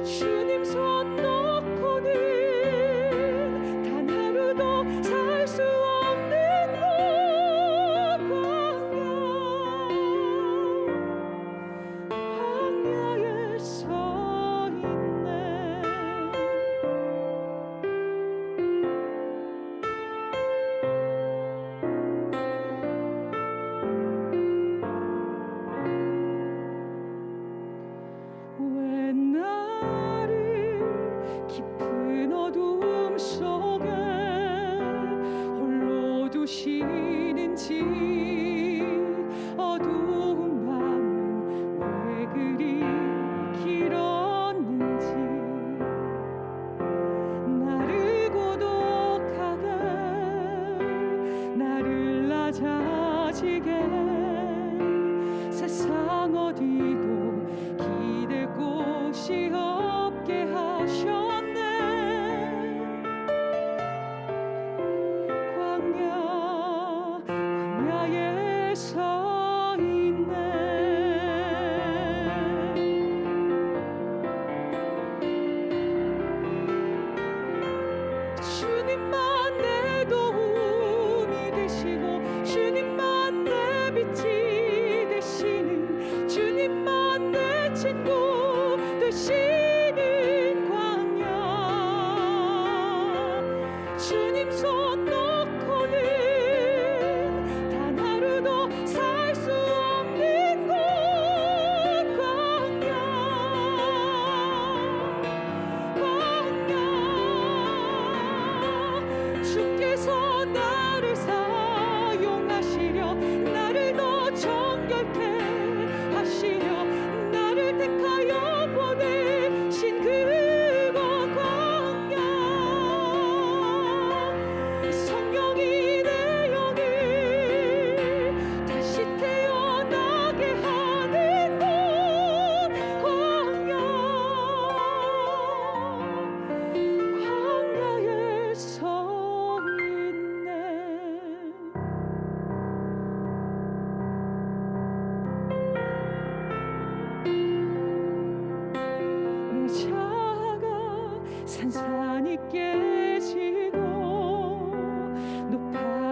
S5: 주님 손 놓고는 단 하루도 살 수 없는 곳 광야에 서 있네. 왜 나를 깊은 어둠 속에 홀로 두시는지 어두운 밤은 왜 그리 길었는지 나를 고독하게 나를 낮아지게 세상 어디도 기댈 곳이 없게 하셨네. 광야에 서 있네.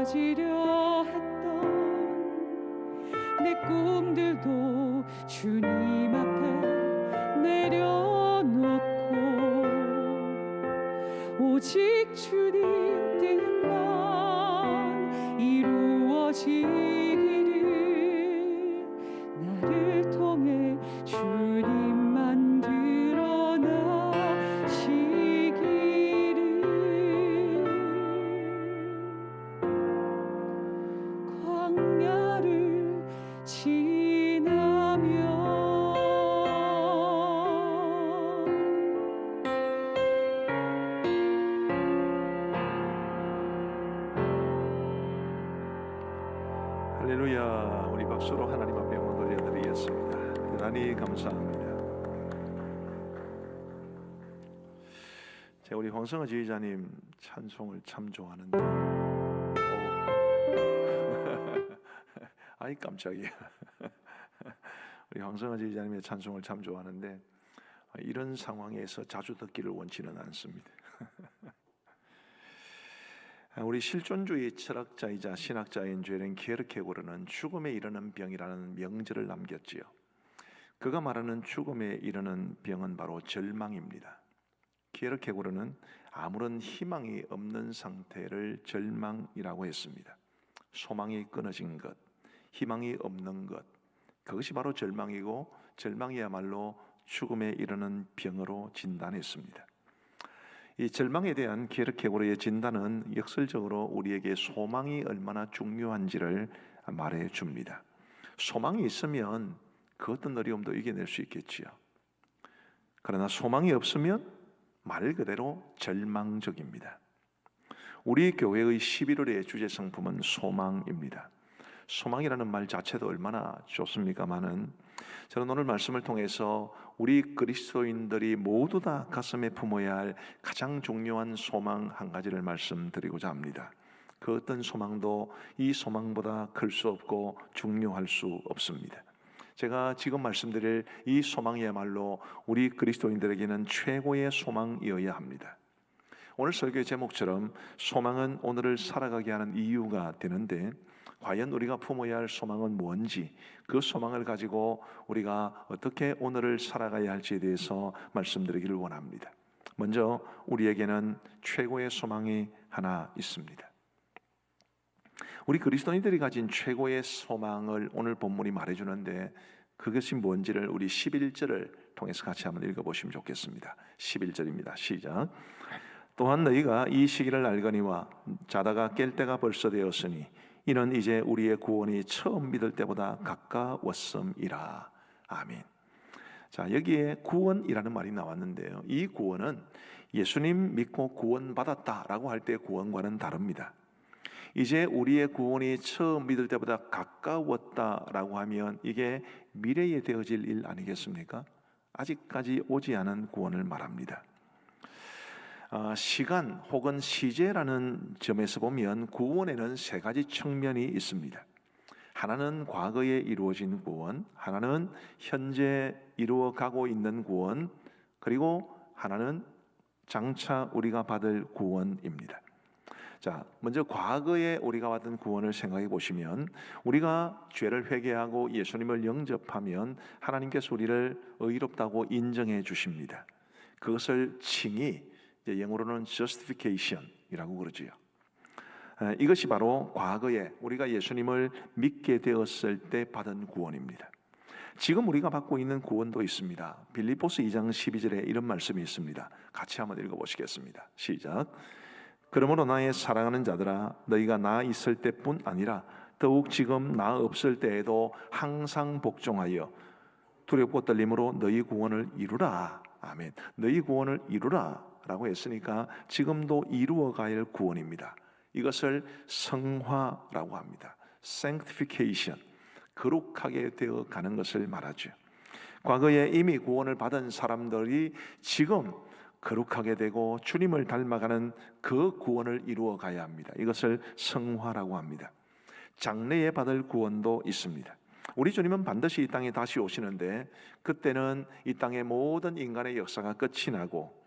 S5: 가지려 했던 내 꿈들도 주님 앞에 내려놓고 오직 주님 뜻만 이루어지기를 나를 통해 주님만 드러나시기를 광야를 지나며
S3: 할렐루야. 우리 박수로 하나님 앞에 영광 돌려드리겠습니다. 대단히 감사합니다. 제가 우리 황성호 지휘자님 찬송을 참 좋아하는데 아이 깜짝이야. 우리 황성호 지휘자님의 찬송을 참 좋아하는데 이런 상황에서 자주 듣기를 원치는 않습니다. 우리 실존주의 철학자이자 신학자인 죄렌 키에르케고르는 죽음에 이르는 병이라는 명제를 남겼지요. 그가 말하는 죽음에 이르는 병은 바로 절망입니다. 키에르케고르는 아무런 희망이 없는 상태를 절망이라고 했습니다. 소망이 끊어진 것, 희망이 없는 것, 그것이 바로 절망이고 절망이야말로 죽음에 이르는 병으로 진단했습니다. 이 절망에 대한 키에르케고르의 진단은 역설적으로 우리에게 소망이 얼마나 중요한지를 말해 줍니다. 소망이 있으면 그 어떤 어려움도 이겨낼 수 있겠지요. 그러나 소망이 없으면 말 그대로 절망적입니다. 우리 교회의 11월의 주제 상품은 소망입니다. 소망이라는 말 자체도 얼마나 좋습니까마는 저는 오늘 말씀을 통해서 우리 그리스도인들이 모두 다 가슴에 품어야 할 가장 중요한 소망 한 가지를 말씀드리고자 합니다. 그 어떤 소망도 이 소망보다 클 수 없고 중요할 수 없습니다. 제가 지금 말씀드릴 이 소망이야말로 우리 그리스도인들에게는 최고의 소망이어야 합니다. 오늘 설교의 제목처럼 소망은 오늘을 살아가게 하는 이유가 되는데 과연 우리가 품어야 할 소망은 뭔지, 그 소망을 가지고 우리가 어떻게 오늘을 살아가야 할지에 대해서 말씀드리기를 원합니다. 먼저 우리에게는 최고의 소망이 하나 있습니다. 우리 그리스도인들이 가진 최고의 소망을 오늘 본문이 말해주는데 그것이 뭔지를 우리 11절을 통해서 같이 한번 읽어보시면 좋겠습니다. 11절입니다. 시작. 또한 너희가 이 시기를 알거니와 자다가 깰 때가 벌써 되었으니 이는 이제 우리의 구원이 처음 믿을 때보다 가까웠음이라. 아멘. 자, 여기에 구원이라는 말이 나왔는데요. 이 구원은 예수님 믿고 구원받았다라고 할 때 구원과는 다릅니다. 이제 우리의 구원이 처음 믿을 때보다 가까웠다라고 하면 이게 미래에 되어질 일 아니겠습니까? 아직까지 오지 않은 구원을 말합니다. 시간 혹은 시제라는 점에서 보면 구원에는 세 가지 측면이 있습니다. 하나는 과거에 이루어진 구원, 하나는 현재 이루어가고 있는 구원, 그리고 하나는 장차 우리가 받을 구원입니다. 자, 먼저 과거에 우리가 받은 구원을 생각해 보시면 우리가 죄를 회개하고 예수님을 영접하면 하나님께서 우리를 의롭다고 인정해 주십니다. 그것을 칭의, 영어로는 justification이라고 그러지요. 이것이 바로 과거에 우리가 예수님을 믿게 되었을 때 받은 구원입니다. 지금 우리가 받고 있는 구원도 있습니다. 빌립보서 2장 12절에 이런 말씀이 있습니다. 같이 한번 읽어보시겠습니다. 시작. 그러므로 나의 사랑하는 자들아 너희가 나 있을 때뿐 아니라 더욱 지금 나 없을 때에도 항상 복종하여 두렵고 떨림으로 너희 구원을 이루라. 아멘. 너희 구원을 이루라 라고 했으니까 지금도 이루어가야 할 구원입니다. 이것을 성화라고 합니다. sanctification, 거룩하게 되어 가는 것을 말하죠. 과거에 이미 구원을 받은 사람들이 지금 거룩하게 되고 주님을 닮아가는 그 구원을 이루어 가야 합니다. 이것을 성화라고 합니다. 장래에 받을 구원도 있습니다. 우리 주님은 반드시 이 땅에 다시 오시는데 그때는 이 땅의 모든 인간의 역사가 끝이 나고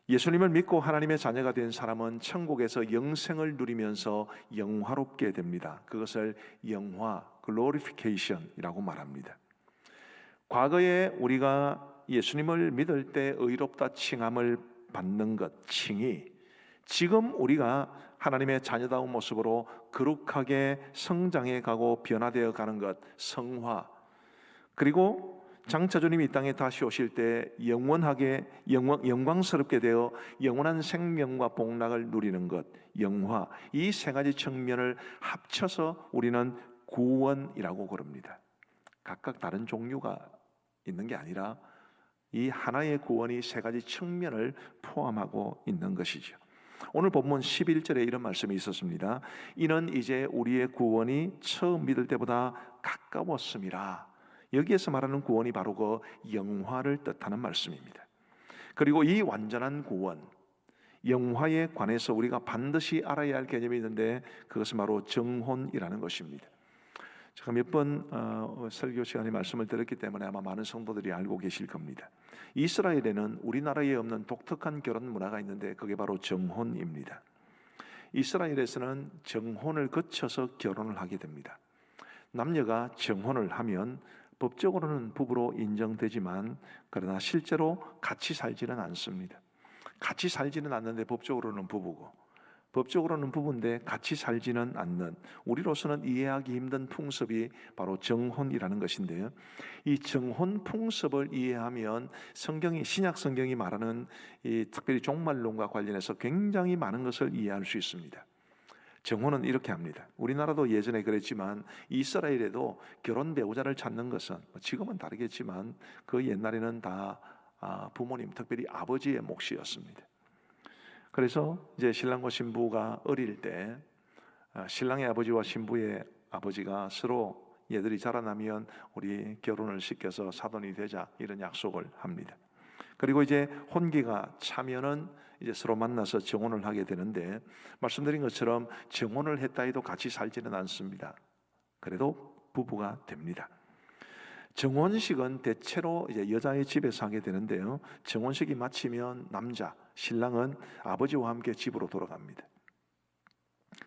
S3: 예수님을 믿고 하나님의 자녀가 된 사람은 천국에서 영생을 누리면서 영화롭게 됩니다. 그것을 영화, glorification이라고 말합니다. 과거에 우리가 예수님을 믿을 때 의롭다 칭함을 받는 것, 칭이 지금 우리가 하나님의 자녀다운 모습으로 거룩하게 성장해 가고 변화되어 가는 것, 성화, 그리고 장차 주님이 이 땅에 다시 오실 때 영원하게 영광스럽게 되어 영원한 생명과 복락을 누리는 것, 영화, 이 세 가지 측면을 합쳐서 우리는 구원이라고 그럽니다. 각각 다른 종류가 있는 게 아니라 이 하나의 구원이 세 가지 측면을 포함하고 있는 것이죠. 오늘 본문 11절에 이런 말씀이 있었습니다. 이는 이제 우리의 구원이 처음 믿을 때보다 가까웠음이라. 여기에서 말하는 구원이 바로 그 영화를 뜻하는 말씀입니다. 그리고 이 완전한 구원, 영화에 관해서 우리가 반드시 알아야 할 개념이 있는데 그것은 바로 정혼이라는 것입니다. 제가 몇 번 설교 시간에 말씀을 드렸기 때문에 아마 많은 성도들이 알고 계실 겁니다. 이스라엘에는 우리나라에 없는 독특한 결혼 문화가 있는데 그게 바로 정혼입니다. 이스라엘에서는 정혼을 거쳐서 결혼을 하게 됩니다. 남녀가 정혼을 하면 법적으로는 부부로 인정되지만 그러나 실제로 같이 살지는 않습니다. 같이 살지는 않는데 법적으로는 부부고, 법적으로는 부부인데 같이 살지는 않는, 우리로서는 이해하기 힘든 풍습이 바로 정혼이라는 것인데요. 이 정혼 풍습을 이해하면 성경이, 신약 성경이 말하는 이 특별히 종말론과 관련해서 굉장히 많은 것을 이해할 수 있습니다. 정혼은 이렇게 합니다. 우리나라도 예전에 그랬지만 이스라엘에도 결혼 배우자를 찾는 것은 지금은 다르겠지만 그 옛날에는 다 부모님, 특별히 아버지의 몫이었습니다. 그래서 이제 신랑과 신부가 어릴 때 신랑의 아버지와 신부의 아버지가 서로 얘들이 자라나면 우리 결혼을 시켜서 사돈이 되자 이런 약속을 합니다. 그리고 이제 혼기가 차면은 이제 서로 만나서 정혼을 하게 되는데 말씀드린 것처럼 정혼을 했다 해도 같이 살지는 않습니다. 그래도 부부가 됩니다. 정혼식은 대체로 이제 여자의 집에서 하게 되는데요. 정혼식이 마치면 남자, 신랑은 아버지와 함께 집으로 돌아갑니다.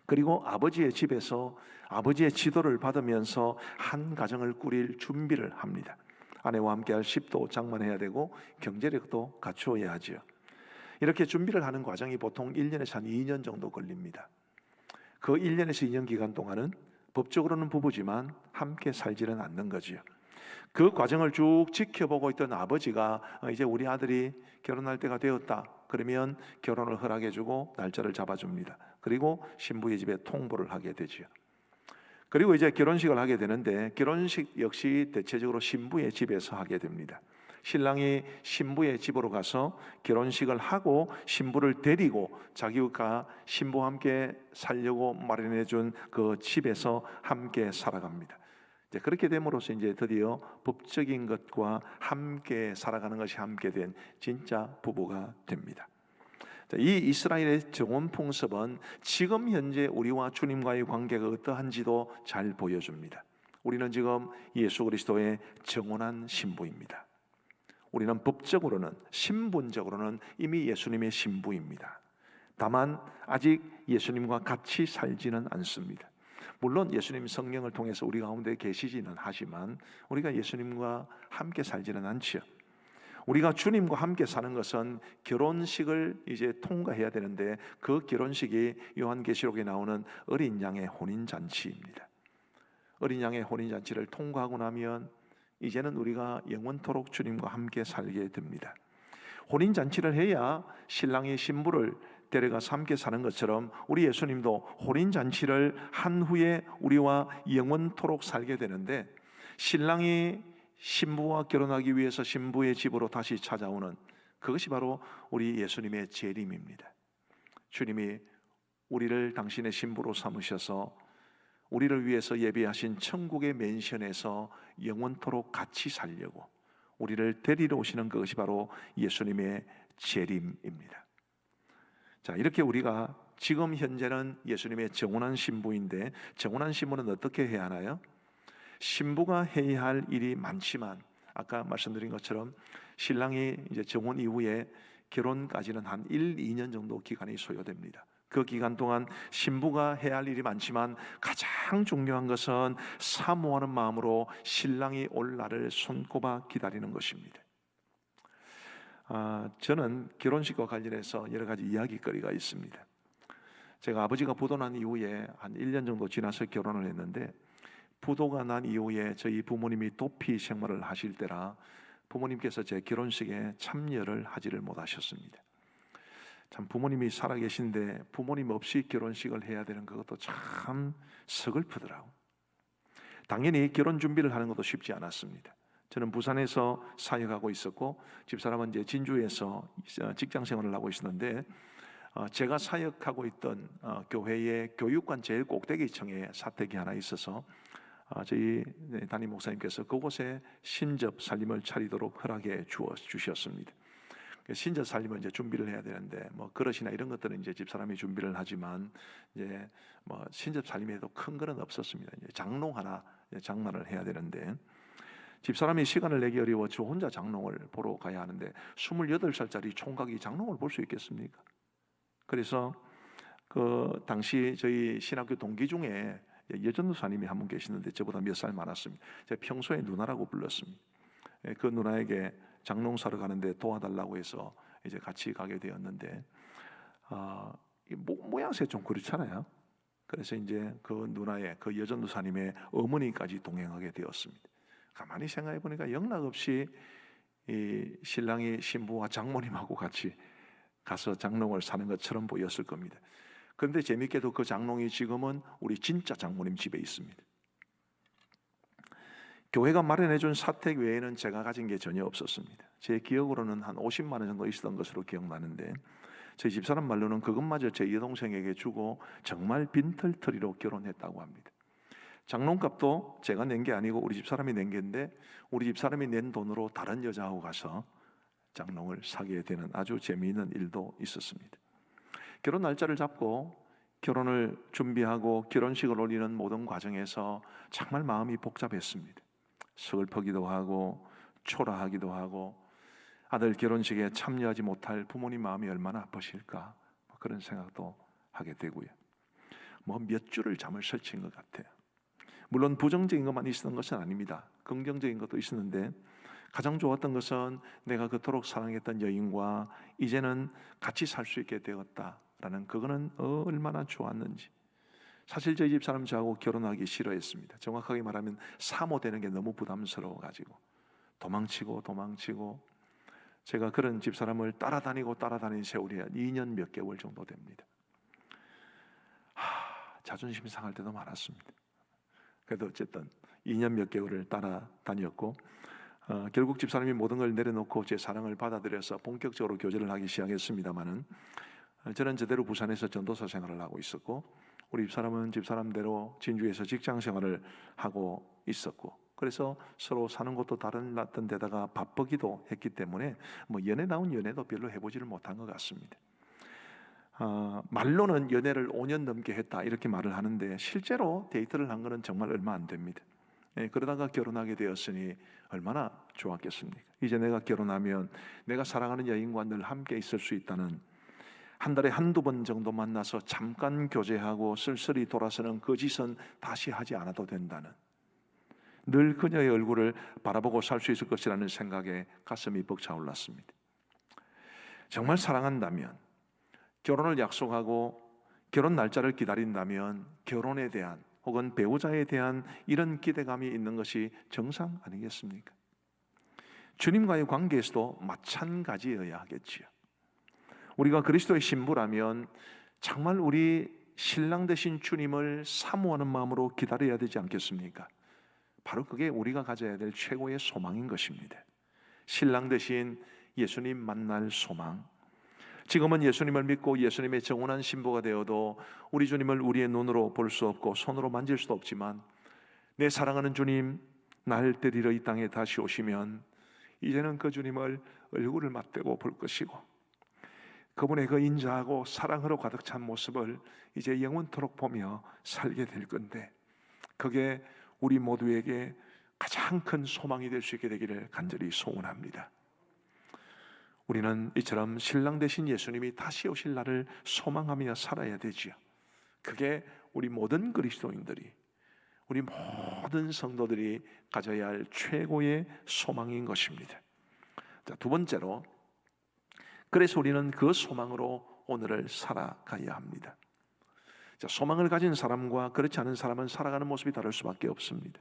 S3: 그리고 아버지의 집에서 아버지의 지도를 받으면서 한 가정을 꾸릴 준비를 합니다. 아내와 함께 할 집도 장만해야 되고 경제력도 갖추어야 하죠. 이렇게 준비를 하는 과정이 보통 1년에서 한 2년 정도 걸립니다. 그 1년에서 2년 기간 동안은 법적으로는 부부지만 함께 살지는 않는 거죠. 그 과정을 쭉 지켜보고 있던 아버지가 이제 우리 아들이 결혼할 때가 되었다 그러면 결혼을 허락해주고 날짜를 잡아줍니다. 그리고 신부의 집에 통보를 하게 되죠. 그리고 이제 결혼식을 하게 되는데 결혼식 역시 대체적으로 신부의 집에서 하게 됩니다. 신랑이 신부의 집으로 가서 결혼식을 하고 신부를 데리고 자기가 신부와 함께 살려고 마련해 준 그 집에서 함께 살아갑니다. 이제 그렇게 됨으로써 이제 드디어 법적인 것과 함께 살아가는 것이 함께 된 진짜 부부가 됩니다. 이 이스라엘의 정혼 풍습은 지금 현재 우리와 주님과의 관계가 어떠한지도 잘 보여줍니다. 우리는 지금 예수 그리스도의 정혼한 신부입니다. 우리는 법적으로는, 신분적으로는 이미 예수님의 신부입니다. 다만 아직 예수님과 같이 살지는 않습니다. 물론 예수님 성령을 통해서 우리 가운데 계시지는 하지만 우리가 예수님과 함께 살지는 않지요. 우리가 주님과 함께 사는 것은 결혼식을 이제 통과해야 되는데 그 결혼식이 요한계시록에 나오는 어린 양의 혼인잔치입니다. 어린 양의 혼인잔치를 통과하고 나면 이제는 우리가 영원토록 주님과 함께 살게 됩니다. 혼인잔치를 해야 신랑이 신부를 데려가서 함께 사는 것처럼 우리 예수님도 혼인잔치를 한 후에 우리와 영원토록 살게 되는데 신랑이 신부와 결혼하기 위해서 신부의 집으로 다시 찾아오는 그것이 바로 우리 예수님의 재림입니다. 주님이 우리를 당신의 신부로 삼으셔서 우리를 위해서 예비하신 천국의 맨션에서 영원토록 같이 살려고 우리를 데리러 오시는 그것이 바로 예수님의 재림입니다. 자, 이렇게 우리가 지금 현재는 예수님의 정혼한 신부인데 정혼한 신부는 어떻게 해야 하나요? 신부가 해야 할 일이 많지만 아까 말씀드린 것처럼 신랑이 이제 정혼 이후에 결혼까지는 한 1, 2년 정도 기간이 소요됩니다. 그 기간 동안 신부가 해야 할 일이 많지만 가장 중요한 것은 사모하는 마음으로 신랑이 올 날을 손꼽아 기다리는 것입니다. 저는 결혼식과 관련해서 여러 가지 이야기거리가 있습니다. 제가 아버지가 부도 난 이후에 한 1년 정도 지나서 결혼을 했는데, 부도가 난 이후에 저희 부모님이 도피 생활을 하실 때라 부모님께서 제 결혼식에 참여를 하지를 못하셨습니다. 참 부모님이 살아계신데 부모님 없이 결혼식을 해야 되는 그것도 참 서글프더라고. 당연히 결혼 준비를 하는 것도 쉽지 않았습니다. 저는 부산에서 사역하고 있었고 집사람은 이제 진주에서 직장 생활을 하고 있었는데, 제가 사역하고 있던 교회의 교육관 제일 꼭대기층에 사택이 하나 있어서 저희 담임 목사님께서 그곳에 신접 살림을 차리도록 허락해 주셨습니다. 신접 살림을 이제 준비를 해야 되는데 뭐 그릇이나 이런 것들은 이제 집사람이 준비를 하지만 이제 뭐 신접 살림에도 큰 거는 없었습니다. 이제 장롱 하나 장만을 해야 되는데 집사람이 시간을 내기 어려워 저 혼자 장롱을 보러 가야 하는데 28살짜리 총각이 장롱을 볼 수 있겠습니까? 그래서 그 당시 저희 신학교 동기 중에 여전도사님이 한 분 계시는데 저보다 몇 살 많았습니다. 제가 평소에 누나라고 불렀습니다. 그 누나에게 장롱 사러 가는데 도와달라고 해서 이제 같이 가게 되었는데 모양새 좀 그렇잖아요. 그래서 이제 그 누나의 그 여전도사님의 어머니까지 동행하게 되었습니다. 가만히 생각해 보니까 영락없이 이 신랑이 신부와 장모님하고 같이 가서 장롱을 사는 것처럼 보였을 겁니다. 그런데 재밌게도 그 장롱이 지금은 우리 진짜 장모님 집에 있습니다. 교회가 마련해준 사택 외에는 제가 가진 게 전혀 없었습니다. 제 기억으로는 한 50만 원 정도 있었던 것으로 기억나는데 저희 집사람 말로는 그것마저 제 여동생에게 주고 정말 빈털터리로 결혼했다고 합니다. 장롱값도 제가 낸 게 아니고 우리 집사람이 낸 게인데 우리 집사람이 낸 돈으로 다른 여자하고 가서 장롱을 사게 되는 아주 재미있는 일도 있었습니다. 결혼 날짜를 잡고 결혼을 준비하고 결혼식을 올리는 모든 과정에서 정말 마음이 복잡했습니다. 슬프기도 하고 초라하기도 하고 아들 결혼식에 참여하지 못할 부모님 마음이 얼마나 아프실까 그런 생각도 하게 되고요. 뭐 몇 줄을 잠을 설친 것 같아요. 물론 부정적인 것만 있었던 것은 아닙니다. 긍정적인 것도 있었는데 가장 좋았던 것은 내가 그토록 사랑했던 여인과 이제는 같이 살 수 있게 되었다라는 그거는 얼마나 좋았는지. 사실 저희 집사람 저하고 결혼하기 싫어했습니다. 정확하게 말하면 사모되는 게 너무 부담스러워가지고 도망치고 제가 그런 집사람을 따라다닌 세월이 한 2년 몇 개월 정도 됩니다. 자존심 상할 때도 많았습니다. 그래도 어쨌든 2년 몇 개월을 따라다녔고 결국 집사람이 모든 걸 내려놓고 제 사랑을 받아들여서 본격적으로 교제를 하기 시작했습니다마는 저는 제대로 부산에서 전도사 생활을 하고 있었고 우리 집사람은 집사람대로 진주에서 직장 생활을 하고 있었고 그래서 서로 사는 것도 다른 데다가 바쁘기도 했기 때문에 뭐 연애다운 연애도 별로 해보지를 못한 것 같습니다. 말로는 연애를 5년 넘게 했다 이렇게 말을 하는데 실제로 데이트를 한 거는 정말 얼마 안 됩니다. 그러다가 결혼하게 되었으니 얼마나 좋았겠습니까? 이제 내가 결혼하면 내가 사랑하는 여인과 늘 함께 있을 수 있다는, 한 달에 한두 번 정도 만나서 잠깐 교제하고 쓸쓸히 돌아서는 그 짓은 다시 하지 않아도 된다는, 늘 그녀의 얼굴을 바라보고 살 수 있을 것이라는 생각에 가슴이 벅차올랐습니다. 정말 사랑한다면, 결혼을 약속하고 결혼 날짜를 기다린다면 결혼에 대한 혹은 배우자에 대한 이런 기대감이 있는 것이 정상 아니겠습니까? 주님과의 관계에서도 마찬가지여야 하겠지요. 우리가 그리스도의 신부라면 정말 우리 신랑 되신 주님을 사모하는 마음으로 기다려야 되지 않겠습니까? 바로 그게 우리가 가져야 될 최고의 소망인 것입니다. 신랑 되신 예수님 만날 소망. 지금은 예수님을 믿고 예수님의 정원한 신부가 되어도 우리 주님을 우리의 눈으로 볼 수 없고 손으로 만질 수도 없지만, 내 사랑하는 주님 날 데리러 이 땅에 다시 오시면 이제는 그 주님을 얼굴을 맞대고 볼 것이고, 그분의 그 인자하고 사랑으로 가득 찬 모습을 이제 영원토록 보며 살게 될 건데, 그게 우리 모두에게 가장 큰 소망이 될 수 있게 되기를 간절히 소원합니다. 우리는 이처럼 신랑 되신 예수님이 다시 오실 날을 소망하며 살아야 되지요. 그게 우리 모든 그리스도인들이, 우리 모든 성도들이 가져야 할 최고의 소망인 것입니다. 자, 두 번째로, 그래서 우리는 그 소망으로 오늘을 살아가야 합니다. 자, 소망을 가진 사람과 그렇지 않은 사람은 살아가는 모습이 다를 수밖에 없습니다.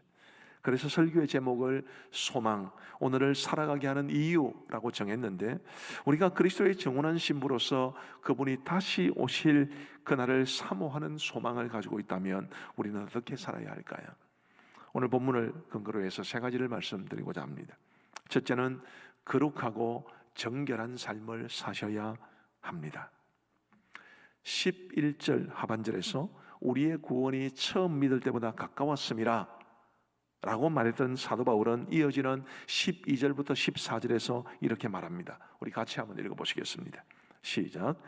S3: 그래서 설교의 제목을 소망, 오늘을 살아가게 하는 이유라고 정했는데, 우리가 그리스도의 정원한 신부로서 그분이 다시 오실 그날을 사모하는 소망을 가지고 있다면 우리는 어떻게 살아야 할까요? 오늘 본문을 근거로 해서 세 가지를 말씀드리고자 합니다. 첫째는 거룩하고 정결한 삶을 사셔야 합니다. 11절 하반절에서 우리의 구원이 처음 믿을 때보다 가까웠음이라 라고 말했던 사도 바울은 이어지는 12절부터 14절에서 이렇게 말합니다. 우리 같이 한번 읽어보시겠습니다. 시작.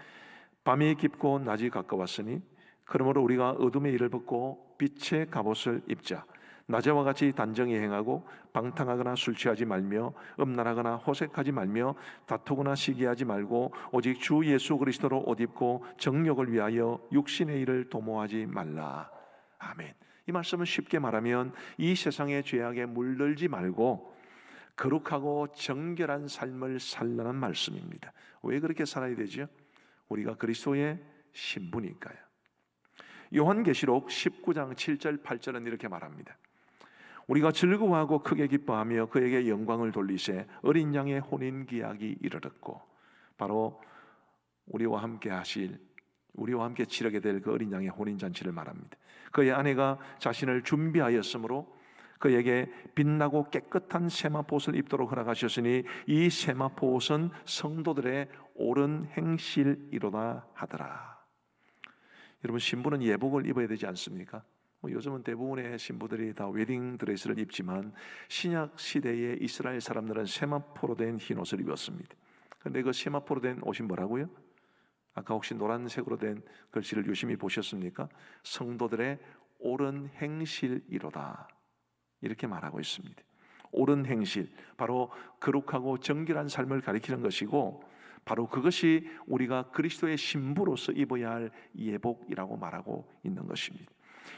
S3: 밤이 깊고 낮이 가까웠으니 그러므로 우리가 어둠의 일을 벗고 빛의 갑옷을 입자. 낮에와 같이 단정히 행하고 방탕하거나 술 취하지 말며 음란하거나 호색하지 말며 다투거나 시기하지 말고 오직 주 예수 그리스도로 옷 입고 정욕을 위하여 육신의 일을 도모하지 말라. 아멘. 이 말씀은 쉽게 말하면 이 세상의 죄악에 물들지 말고 거룩하고 정결한 삶을 살라는 말씀입니다. 왜 그렇게 살아야 되죠? 우리가 그리스도의 신부니까요. 요한계시록 19장 7절 8절은 이렇게 말합니다. 우리가 즐거워하고 크게 기뻐하며 그에게 영광을 돌리세 어린 양의 혼인 기약이 이르렀고, 바로 우리와 함께 치르게 될 그 어린 양의 혼인 잔치를 말합니다. 그의 아내가 자신을 준비하였으므로 그에게 빛나고 깨끗한 세마포옷을 입도록 허락하셨으니 이 세마포옷은 성도들의 옳은 행실이로다 하더라. 여러분, 신부는 예복을 입어야 되지 않습니까? 요즘은 대부분의 신부들이 다 웨딩 드레스를 입지만 신약 시대의 이스라엘 사람들은 세마포로 된 흰 옷을 입었습니다. 그런데 그 세마포로 된 옷이 뭐라고요? 아까 혹시 노란색으로 된 글씨를 유심히 보셨습니까? 성도들의 옳은 행실이로다, 이렇게 말하고 있습니다. 옳은 행실, 바로 거룩하고 정결한 삶을 가리키는 것이고, 바로 그것이 우리가 그리스도의 신부로서 입어야 할 예복이라고 말하고 있는 것입니다.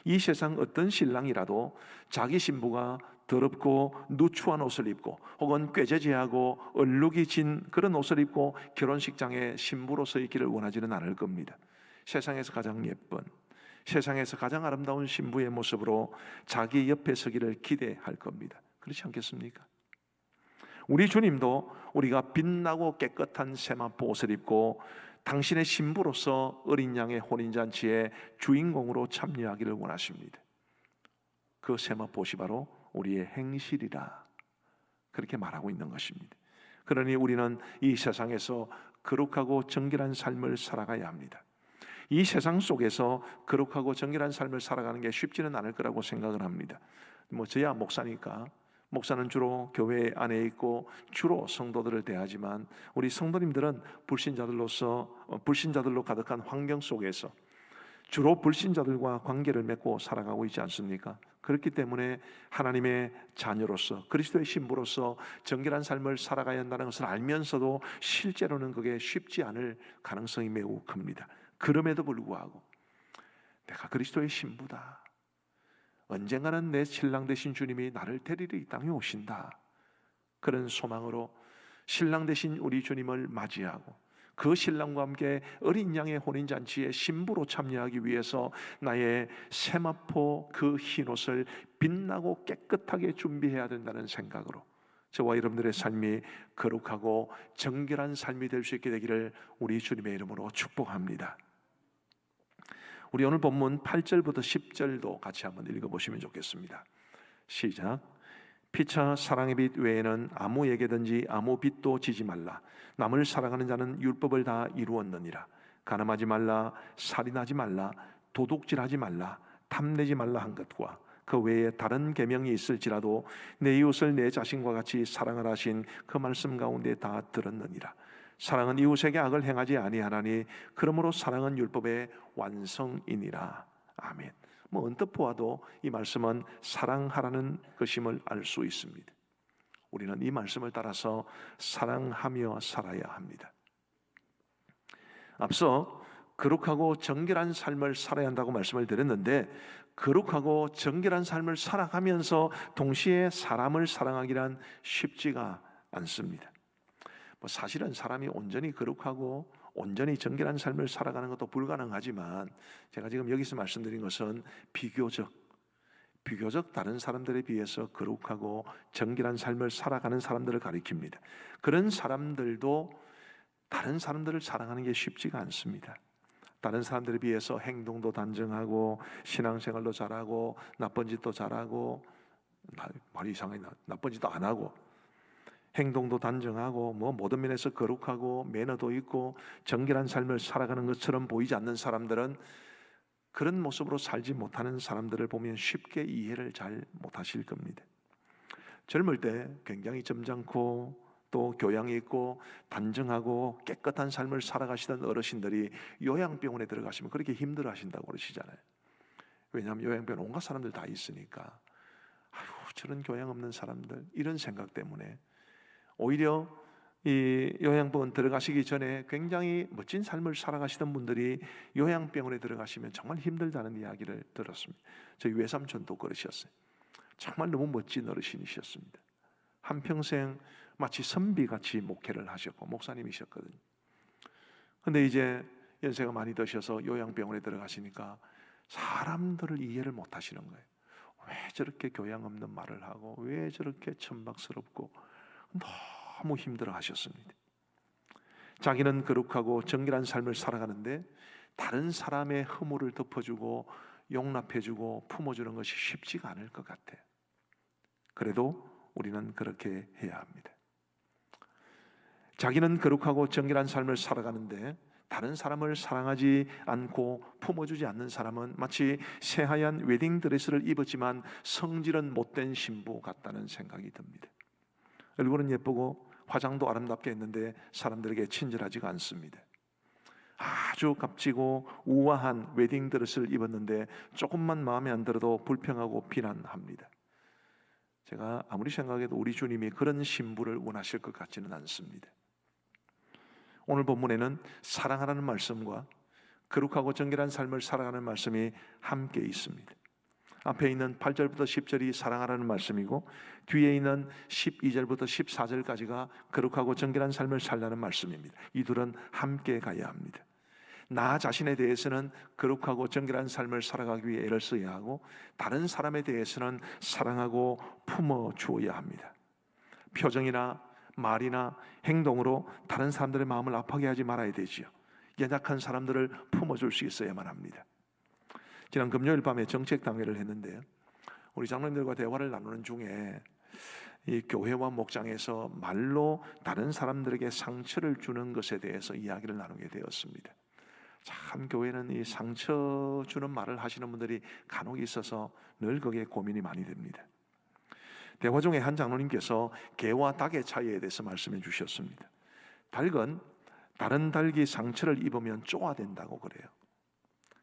S3: 이 세상 어떤 신랑이라도 자기 신부가 더럽고 누추한 옷을 입고 혹은 꾀죄죄하고 얼룩이 진 그런 옷을 입고 결혼식장에 신부로서 있기를 원하지는 않을 겁니다. 세상에서 가장 예쁜, 세상에서 가장 아름다운 신부의 모습으로 자기 옆에 서기를 기대할 겁니다. 그렇지 않겠습니까? 우리 주님도 우리가 빛나고 깨끗한 세마포 옷을 입고 당신의 신부로서 어린 양의 혼인잔치의 주인공으로 참여하기를 원하십니다. 그 세마포 옷이 바로 우리의 행실이라, 그렇게 말하고 있는 것입니다. 그러니 우리는 이 세상에서 거룩하고 정결한 삶을 살아가야 합니다. 이 세상 속에서 거룩하고 정결한 삶을 살아가는 게 쉽지는 않을 거라고 생각을 합니다. 저야 목사니까, 목사는 주로 교회 안에 있고 주로 성도들을 대하지만 우리 성도님들은 불신자들로 가득한 환경 속에서 주로 불신자들과 관계를 맺고 살아가고 있지 않습니까? 그렇기 때문에 하나님의 자녀로서 그리스도의 신부로서 정결한 삶을 살아가야 한다는 것을 알면서도 실제로는 그게 쉽지 않을 가능성이 매우 큽니다. 그럼에도 불구하고 내가 그리스도의 신부다, 언젠가는 내 신랑 되신 주님이 나를 데리러 이 땅에 오신다, 그런 소망으로 신랑 되신 우리 주님을 맞이하고 그 신랑과 함께 어린 양의 혼인잔치에 신부로 참여하기 위해서 나의 세마포 그 흰옷을 빛나고 깨끗하게 준비해야 된다는 생각으로 저와 여러분들의 삶이 거룩하고 정결한 삶이 될 수 있게 되기를 우리 주님의 이름으로 축복합니다. 우리 오늘 본문 8절부터 10절도 같이 한번 읽어보시면 좋겠습니다. 시작. 피차 사랑의 빛 외에는 아무에게든지 아무 빛도 지지 말라. 남을 사랑하는 자는 율법을 다 이루었느니라. 간음하지 말라, 살인하지 말라, 도둑질하지 말라, 탐내지 말라 한 것과 그 외에 다른 계명이 있을지라도 내 이웃을 내 자신과 같이 사랑하라 하신 그 말씀 가운데 다 들었느니라. 사랑은 이웃에게 악을 행하지 아니하나니 그러므로 사랑은 율법의 완성이니라. 아멘. 언뜻 보아도 이 말씀은 사랑하라는 것임을 알 수 있습니다. 우리는 이 말씀을 따라서 사랑하며 살아야 합니다. 앞서 거룩하고 정결한 삶을 살아야 한다고 말씀을 드렸는데, 거룩하고 정결한 삶을 살아가면서 동시에 사람을 사랑하기란 쉽지가 않습니다. 사실은 사람이 온전히 거룩하고 온전히 정결한 삶을 살아가는 것도 불가능하지만, 제가 지금 여기서 말씀드린 것은 비교적 다른 사람들에 비해서 거룩하고 정결한 삶을 살아가는 사람들을 가리킵니다. 그런 사람들도 다른 사람들을 사랑하는 게 쉽지가 않습니다. 다른 사람들에 비해서 행동도 단정하고 신앙생활도 잘하고 나쁜 짓도 잘하고, 말이 이상하게 나쁜 짓도 안 하고, 행동도 단정하고 모든 면에서 거룩하고 매너도 있고 정결한 삶을 살아가는 것처럼 보이지 않는 사람들은 그런 모습으로 살지 못하는 사람들을 보면 쉽게 이해를 잘 못하실 겁니다. 젊을 때 굉장히 점잖고 또 교양이 있고 단정하고 깨끗한 삶을 살아가시던 어르신들이 요양병원에 들어가시면 그렇게 힘들어하신다고 그러시잖아요. 왜냐하면 요양병원 온갖 사람들 다 있으니까, 아유 저런 교양 없는 사람들, 이런 생각 때문에 오히려 이 요양병원 들어가시기 전에 굉장히 멋진 삶을 살아가시던 분들이 요양병원에 들어가시면 정말 힘들다는 이야기를 들었습니다. 저희 외삼촌도 그러셨어요. 정말 너무 멋진 어르신이셨습니다. 한평생 마치 선비같이 목회를 하셨고 목사님이셨거든요. 근데 이제 연세가 많이 드셔서 요양병원에 들어가시니까 사람들을 이해를 못 하시는 거예요. 왜 저렇게 교양 없는 말을 하고 왜 저렇게 천박스럽고, 너무 힘들어 하셨습니다. 자기는 거룩하고 정결한 삶을 살아가는데 다른 사람의 허물을 덮어주고 용납해주고 품어주는 것이 쉽지가 않을 것 같아요. 그래도 우리는 그렇게 해야 합니다. 자기는 거룩하고 정결한 삶을 살아가는데 다른 사람을 사랑하지 않고 품어주지 않는 사람은 마치 새하얀 웨딩드레스를 입었지만 성질은 못된 신부 같다는 생각이 듭니다. 얼굴은 예쁘고 화장도 아름답게 했는데 사람들에게 친절하지가 않습니다. 아주 값지고 우아한 웨딩드레스를 입었는데 조금만 마음에 안 들어도 불평하고 비난합니다. 제가 아무리 생각해도 우리 주님이 그런 신부를 원하실 것 같지는 않습니다. 오늘 본문에는 사랑하라는 말씀과 거룩하고 정결한 삶을 살아가는 말씀이 함께 있습니다. 앞에 있는 8절부터 10절이 사랑하라는 말씀이고, 뒤에 있는 12절부터 14절까지가 거룩하고 정결한 삶을 살라는 말씀입니다. 이 둘은 함께 가야 합니다. 나 자신에 대해서는 거룩하고 정결한 삶을 살아가기 위해 애를 써야 하고, 다른 사람에 대해서는 사랑하고 품어 주어야 합니다. 표정이나 말이나 행동으로 다른 사람들의 마음을 아프게 하지 말아야 되지요. 연약한 사람들을 품어줄 수 있어야만 합니다. 지난 금요일 밤에 정책당회를 했는데요, 우리 장로님들과 대화를 나누는 중에 이 교회와 목장에서 말로 다른 사람들에게 상처를 주는 것에 대해서 이야기를 나누게 되었습니다. 참 교회는 이 상처 주는 말을 하시는 분들이 간혹 있어서 늘 거기에 고민이 많이 됩니다. 대화 중에 한 장로님께서 개와 닭의 차이에 대해서 말씀해 주셨습니다. 닭은 다른 닭이 상처를 입으면 쪼아댄다고 그래요.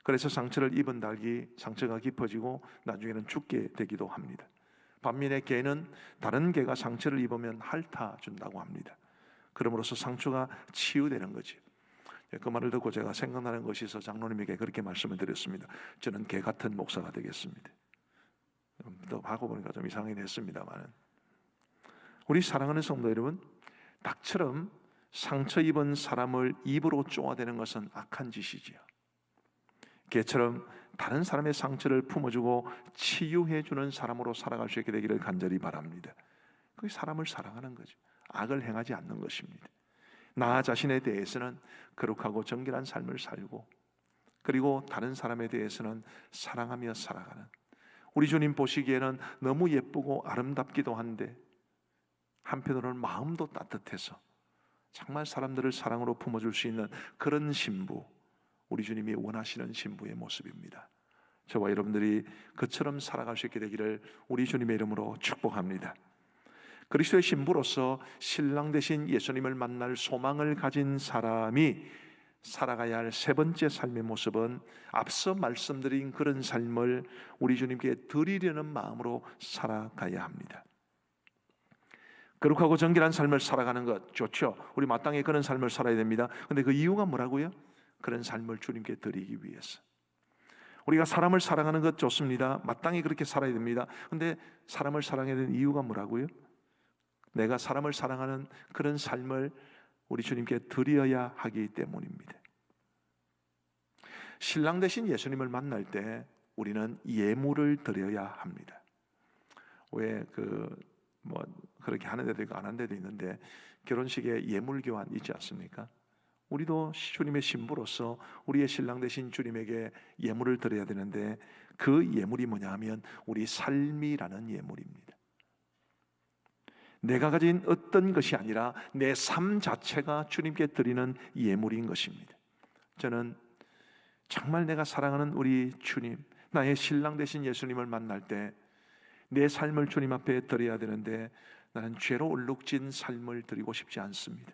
S3: 그래서 상처를 입은 닭이 상처가 깊어지고 나중에는 죽게 되기도 합니다. 반면에 개는 다른 개가 상처를 입으면 핥아준다고 합니다. 그러므로서 상처가 치유되는 거지. 그 말을 듣고 제가 생각나는 것이 있어 장로님에게 그렇게 말씀을 드렸습니다. 저는 개 같은 목사가 되겠습니다. 또 하고 보니까 좀 이상하긴 했습니다만, 우리 사랑하는 성도 여러분, 닭처럼 상처 입은 사람을 입으로 쪼아대는 것은 악한 짓이지요. 개처럼 다른 사람의 상처를 품어주고 치유해주는 사람으로 살아갈 수 있게 되기를 간절히 바랍니다. 그게 사람을 사랑하는 거죠. 악을 행하지 않는 것입니다. 나 자신에 대해서는 거룩하고 정결한 삶을 살고, 그리고 다른 사람에 대해서는 사랑하며 살아가는, 우리 주님 보시기에는 너무 예쁘고 아름답기도 한데 한편으로는 마음도 따뜻해서 정말 사람들을 사랑으로 품어줄 수 있는 그런 신부, 우리 주님이 원하시는 신부의 모습입니다. 저와 여러분들이 그처럼 살아갈 수 있게 되기를 우리 주님의 이름으로 축복합니다. 그리스도의 신부로서 신랑 되신 예수님을 만날 소망을 가진 사람이 살아가야 할 세 번째 삶의 모습은 앞서 말씀드린 그런 삶을 우리 주님께 드리려는 마음으로 살아가야 합니다. 거룩하고 정결한 삶을 살아가는 것 좋죠. 우리 마땅히 그런 삶을 살아야 됩니다. 근데 그 이유가 뭐라고요? 그런 삶을 주님께 드리기 위해서. 우리가 사람을 사랑하는 것 좋습니다. 마땅히 그렇게 살아야 됩니다. 근데 사람을 사랑해야 되는 이유가 뭐라고요? 내가 사람을 사랑하는 그런 삶을 우리 주님께 드려야 하기 때문입니다. 신랑 되신 예수님을 만날 때 우리는 예물을 드려야 합니다. 왜 그렇게 하는 데도 있고 안 하는 데도 있는데 결혼식에 예물 교환 있지 않습니까? 우리도 주님의 신부로서 우리의 신랑 되신 주님에게 예물을 드려야 되는데 그 예물이 뭐냐 하면 우리 삶이라는 예물입니다. 내가 가진 어떤 것이 아니라 내 삶 자체가 주님께 드리는 예물인 것입니다. 저는 정말 내가 사랑하는 우리 주님, 나의 신랑 되신 예수님을 만날 때 내 삶을 주님 앞에 드려야 되는데 나는 죄로 얼룩진 삶을 드리고 싶지 않습니다.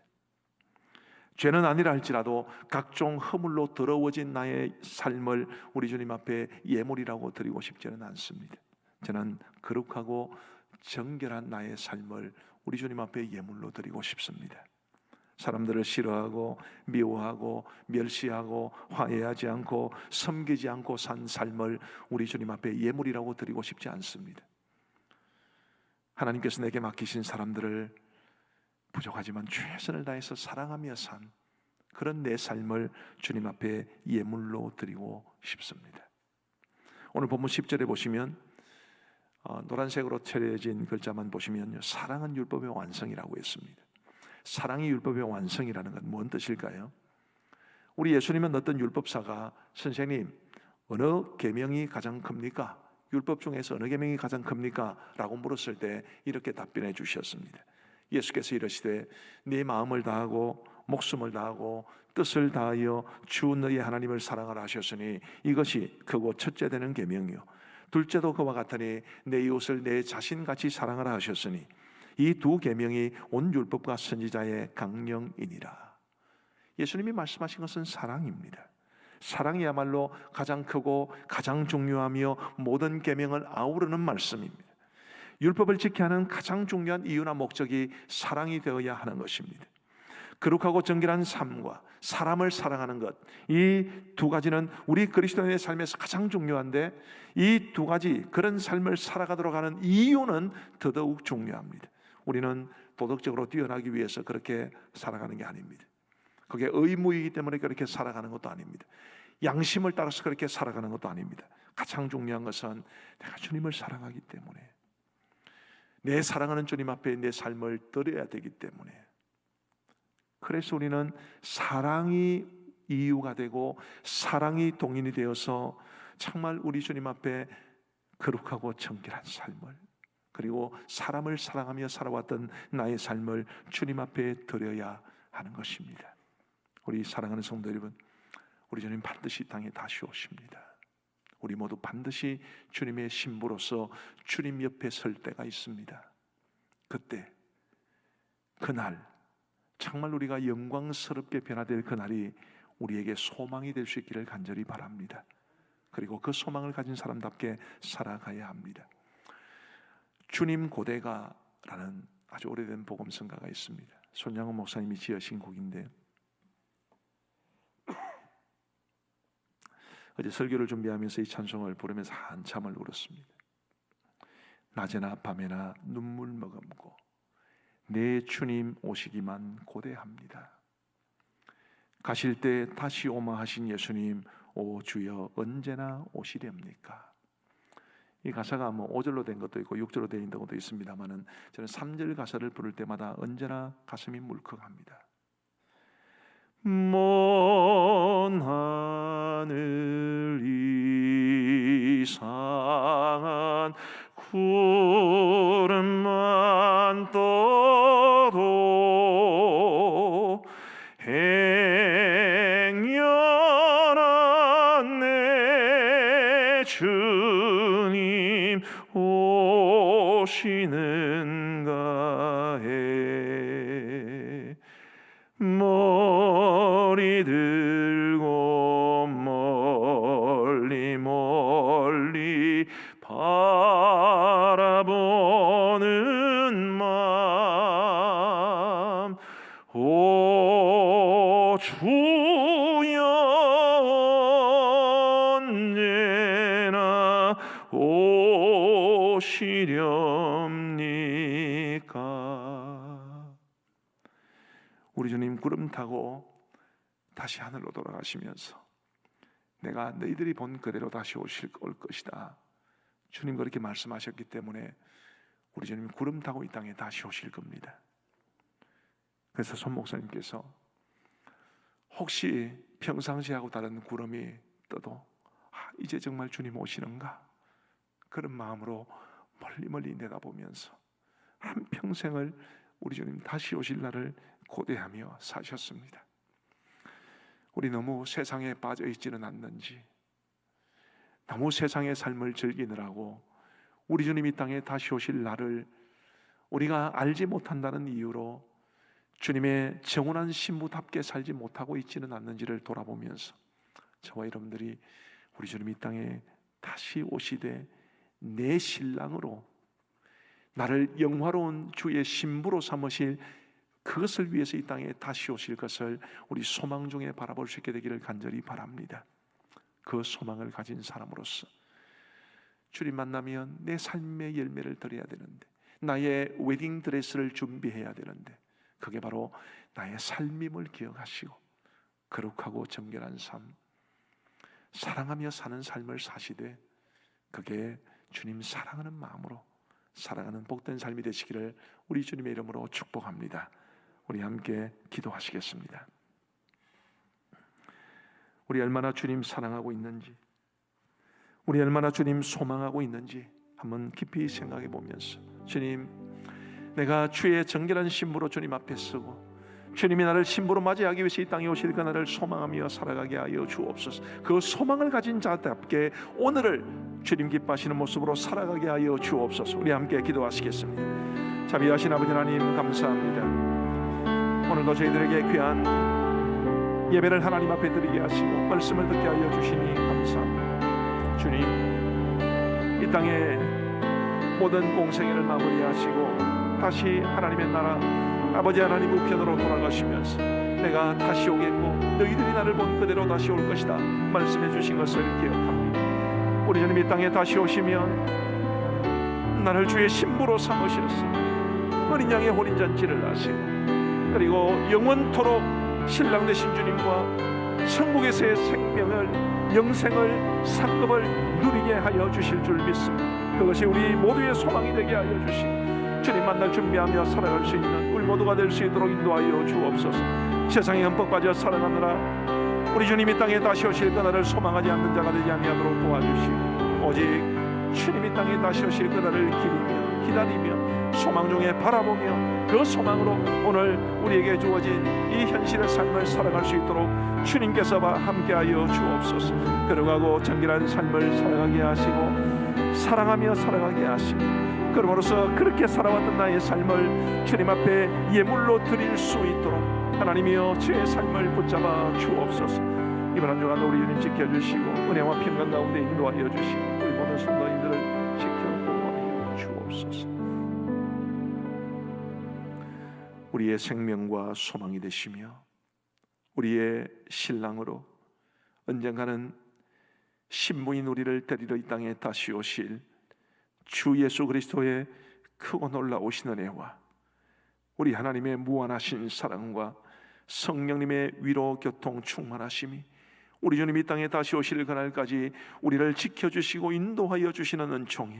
S3: 죄는 아니라 할지라도 각종 허물로 더러워진 나의 삶을 우리 주님 앞에 예물이라고 드리고 싶지는 않습니다. 저는 거룩하고 정결한 나의 삶을 우리 주님 앞에 예물로 드리고 싶습니다. 사람들을 싫어하고 미워하고 멸시하고 화해하지 않고 섬기지 않고 산 삶을 우리 주님 앞에 예물이라고 드리고 싶지 않습니다. 하나님께서 내게 맡기신 사람들을 부족하지만 최선을 다해서 사랑하며 산 그런 내 삶을 주님 앞에 예물로 드리고 싶습니다. 오늘 본문 10절에 보시면 노란색으로 칠해진 글자만 보시면 사랑은 율법의 완성이라고 했습니다. 사랑이 율법의 완성이라는 건 뭔 뜻일까요? 우리 예수님은 어떤 율법사가 선생님 어느 계명이 가장 큽니까? 율법 중에서 어느 계명이 가장 큽니까? 라고 물었을 때 이렇게 답변해 주셨습니다. 예수께서 이르시되 네 마음을 다하고 목숨을 다하고 뜻을 다하여 주 너희 하나님을 사랑하라 하셨으니 이것이 크고 첫째 되는 계명이요 둘째도 그와 같으니 내 이웃을 내 자신같이 사랑하라 하셨으니 이 두 계명이 온 율법과 선지자의 강령이니라. 예수님이 말씀하신 것은 사랑입니다. 사랑이야말로 가장 크고 가장 중요하며 모든 계명을 아우르는 말씀입니다. 율법을 지켜야 하는 가장 중요한 이유나 목적이 사랑이 되어야 하는 것입니다. 거룩하고 정결한 삶과 사람을 사랑하는 것, 이 두 가지는 우리 그리스도인의 삶에서 가장 중요한데 이 두 가지 그런 삶을 살아가도록 하는 이유는 더더욱 중요합니다. 우리는 도덕적으로 뛰어나기 위해서 그렇게 살아가는 게 아닙니다. 그게 의무이기 때문에 그렇게 살아가는 것도 아닙니다. 양심을 따라서 그렇게 살아가는 것도 아닙니다. 가장 중요한 것은 내가 주님을 사랑하기 때문에 내 사랑하는 주님 앞에 내 삶을 드려야 되기 때문에 그래서 우리는 사랑이 이유가 되고 사랑이 동인이 되어서 정말 우리 주님 앞에 거룩하고 정결한 삶을 그리고 사람을 사랑하며 살아왔던 나의 삶을 주님 앞에 드려야 하는 것입니다. 우리 사랑하는 성도 여러분, 우리 주님 반드시 땅에 다시 오십니다. 우리 모두 반드시 주님의 신부로서 주님 옆에 설 때가 있습니다. 그때 그날 정말 우리가 영광스럽게 변화될 그날이 우리에게 소망이 될 수 있기를 간절히 바랍니다. 그리고 그 소망을 가진 사람답게 살아가야 합니다. 주님 고대가라는 아주 오래된 복음성가가 있습니다. 손양호 목사님이 지으신 곡인데 어제 설교를 준비하면서 이 찬송을 부르면서 한참을 울었습니다. 낮에나 밤에나 눈물 머금고 내 주님 오시기만 고대합니다. 가실 때 다시 오마 하신 예수님 오 주여 언제나 오시렵니까? 이 가사가 5절로 된 것도 있고 6절로 된 것도 있습니다만은 저는 3절 가사를 부를 때마다 언제나 가슴이 물컥합니다. 먼 하늘 이상한 구름만 떠도 행여나 내 주님 오시는가 해 머리 들고 멀리 바라보는 마음 오시렵니까? 우리 주님 구름 타고 다시 하늘로 돌아가시면서 내가 너희들이 본 그대로 다시 올 것이다. 주님 그렇게 말씀하셨기 때문에 우리 주님 구름 타고 이 땅에 다시 오실 겁니다. 그래서 손 목사님께서 혹시 평상시하고 다른 구름이 떠도 이제 정말 주님 오시는가? 그런 마음으로 멀리 내다보면서 한평생을 우리 주님 다시 오실 날을 고대하며 사셨습니다. 우리 너무 세상에 빠져 있지는 않는지, 너무 세상의 삶을 즐기느라고 우리 주님 이 땅에 다시 오실 날을 우리가 알지 못한다는 이유로 주님의 정원한 신부답게 살지 못하고 있지는 않는지를 돌아보면서 저와 여러분들이 우리 주님 이 땅에 다시 오시되 내 신랑으로 나를 영화로운 주의 신부로 삼으실 그것을 위해서 이 땅에 다시 오실 것을 우리 소망 중에 바라볼 수 있게 되기를 간절히 바랍니다. 그 소망을 가진 사람으로서 주님 만나면 내 삶의 열매를 드려야 되는데, 나의 웨딩 드레스를 준비해야 되는데, 그게 바로 나의 삶임을 기억하시고 거룩하고 정결한 삶, 사랑하며 사는 삶을 사시되 그게 주님 사랑하는 마음으로 살아가는 복된 삶이 되시기를 우리 주님의 이름으로 축복합니다. 우리 함께 기도하시겠습니다. 우리 얼마나 주님 사랑하고 있는지, 우리 얼마나 주님 소망하고 있는지 한번 깊이 생각해 보면서, 주님, 내가 주의 정결한 신부로 주님 앞에 서고 주님이 나를 신부로 맞이하기 위해서 이 땅에 오실 그날을 소망하며 살아가게 하여 주옵소서. 그 소망을 가진 자답게 오늘을 주님 기뻐하시는 모습으로 살아가게 하여 주옵소서. 우리 함께 기도하시겠습니다. 자비하신 아버지 하나님 감사합니다. 오늘도 저희들에게 귀한 예배를 하나님 앞에 드리게 하시고 말씀을 듣게 하여 주시니 감사합니다. 주님, 이 땅에 모든 공생애를 마무리하시고 다시 하나님의 나라 아버지 하나님 우편으로 돌아가시면서 내가 다시 오겠고 너희들이 나를 본 그대로 다시 올 것이다 말씀해 주신 것을 기억합니다. 우리 주님 이 땅에 다시 오시면 나를 주의 신부로 삼으셔서 어린 양의 혼인잔치를 하시고 그리고 영원토록 신랑 되신 주님과 천국에서의 생명을, 영생을, 상급을 누리게 하여 주실 줄 믿습니다. 그것이 우리 모두의 소망이 되게 하여 주시고 주님 만날 준비하며 살아갈 수 있는 우리 모두가 될 수 있도록 인도하여 주옵소서. 세상에 흠뻑 빠져 살아가느라 우리 주님이 땅에 다시 오실 그날을 소망하지 않는 자가 되지 아니하도록 도와주시고 오직 주님이 땅에 다시 오실 그날을 기리며 기다리며 소망 중에 바라보며 그 소망으로 오늘 우리에게 주어진 이 현실의 삶을 살아갈 수 있도록 주님께서 함께하여 주옵소서. 거룩하고 정결한 삶을 살아가게 하시고 사랑하며 살아가게 하시고 그러므로서 그렇게 살아왔던 나의 삶을 주님 앞에 예물로 드릴 수 있도록 하나님이여 주의 삶을 붙잡아 주옵소서. 이번 한 주간 우리 주님 지켜주시고 은혜와 평강 가운데 인도하여 주시고 우리 모든 성도님들을 지켜 보호하여 주옵소서. 우리의 생명과 소망이 되시며 우리의 신랑으로 언젠가는 신부인 우리를 데리러 이 땅에 다시 오실 주 예수 그리스도의 크고 놀라우신 은혜와 우리 하나님의 무한하신 사랑과 성령님의 위로 교통 충만하심이 우리 주님이 땅에 다시 오실 그날까지 우리를 지켜주시고 인도하여 주시는 은총이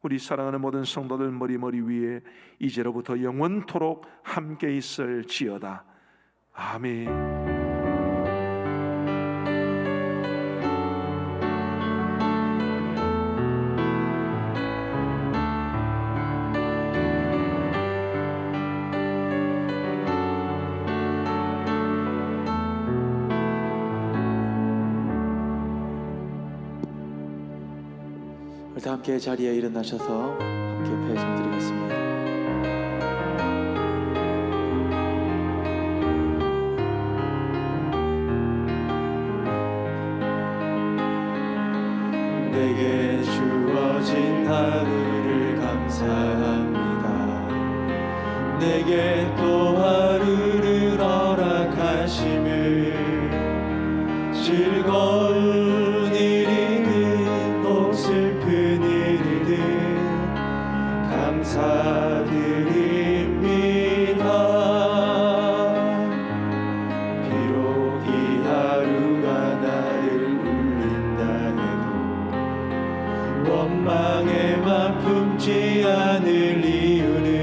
S3: 우리 사랑하는 모든 성도들 머리 위에 이제로부터 영원토록 함께 있을지어다. 아멘.
S1: 다 함께 자리에 일어나셔서 함께 배송 드리겠습니다.
S2: 내게 주어진 하루를 감사합니다. 내게 또 하루를 허락하심을 즐거운 일이든 혹 슬픈 일 감사드립니다. 비록 이 하루가 나를 울린다 해도 원망에만 품지 않을 이유는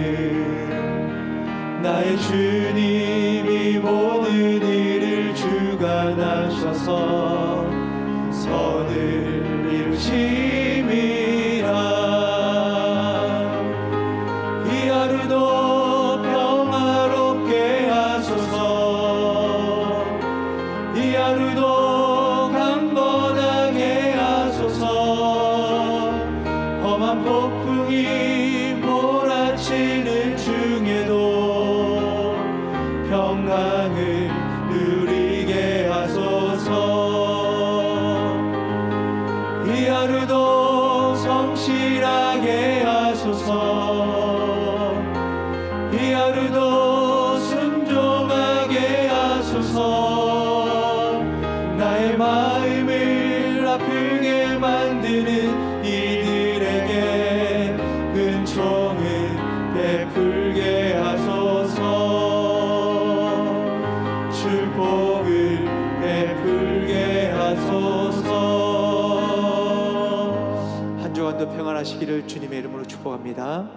S2: 나의 주님이 모든 일을 주관하셔서 선을 이루심이라. 이 하루도 평화롭게 하소서. 이 하루도 강건하게 하소서. 험한 폭풍이 몰아치는 중에도 평강을 누리게 하소서. 이 하루도 성실하게 하소서. 이 하루도 순종하게 하소서. 나의 마음을 아프게 만드는 이들에게 은총을 베풀게 하소서. 축복을 베풀게 하소서.
S1: 한 주간도 평안하시기를 주님의 이름으로 축복합니다.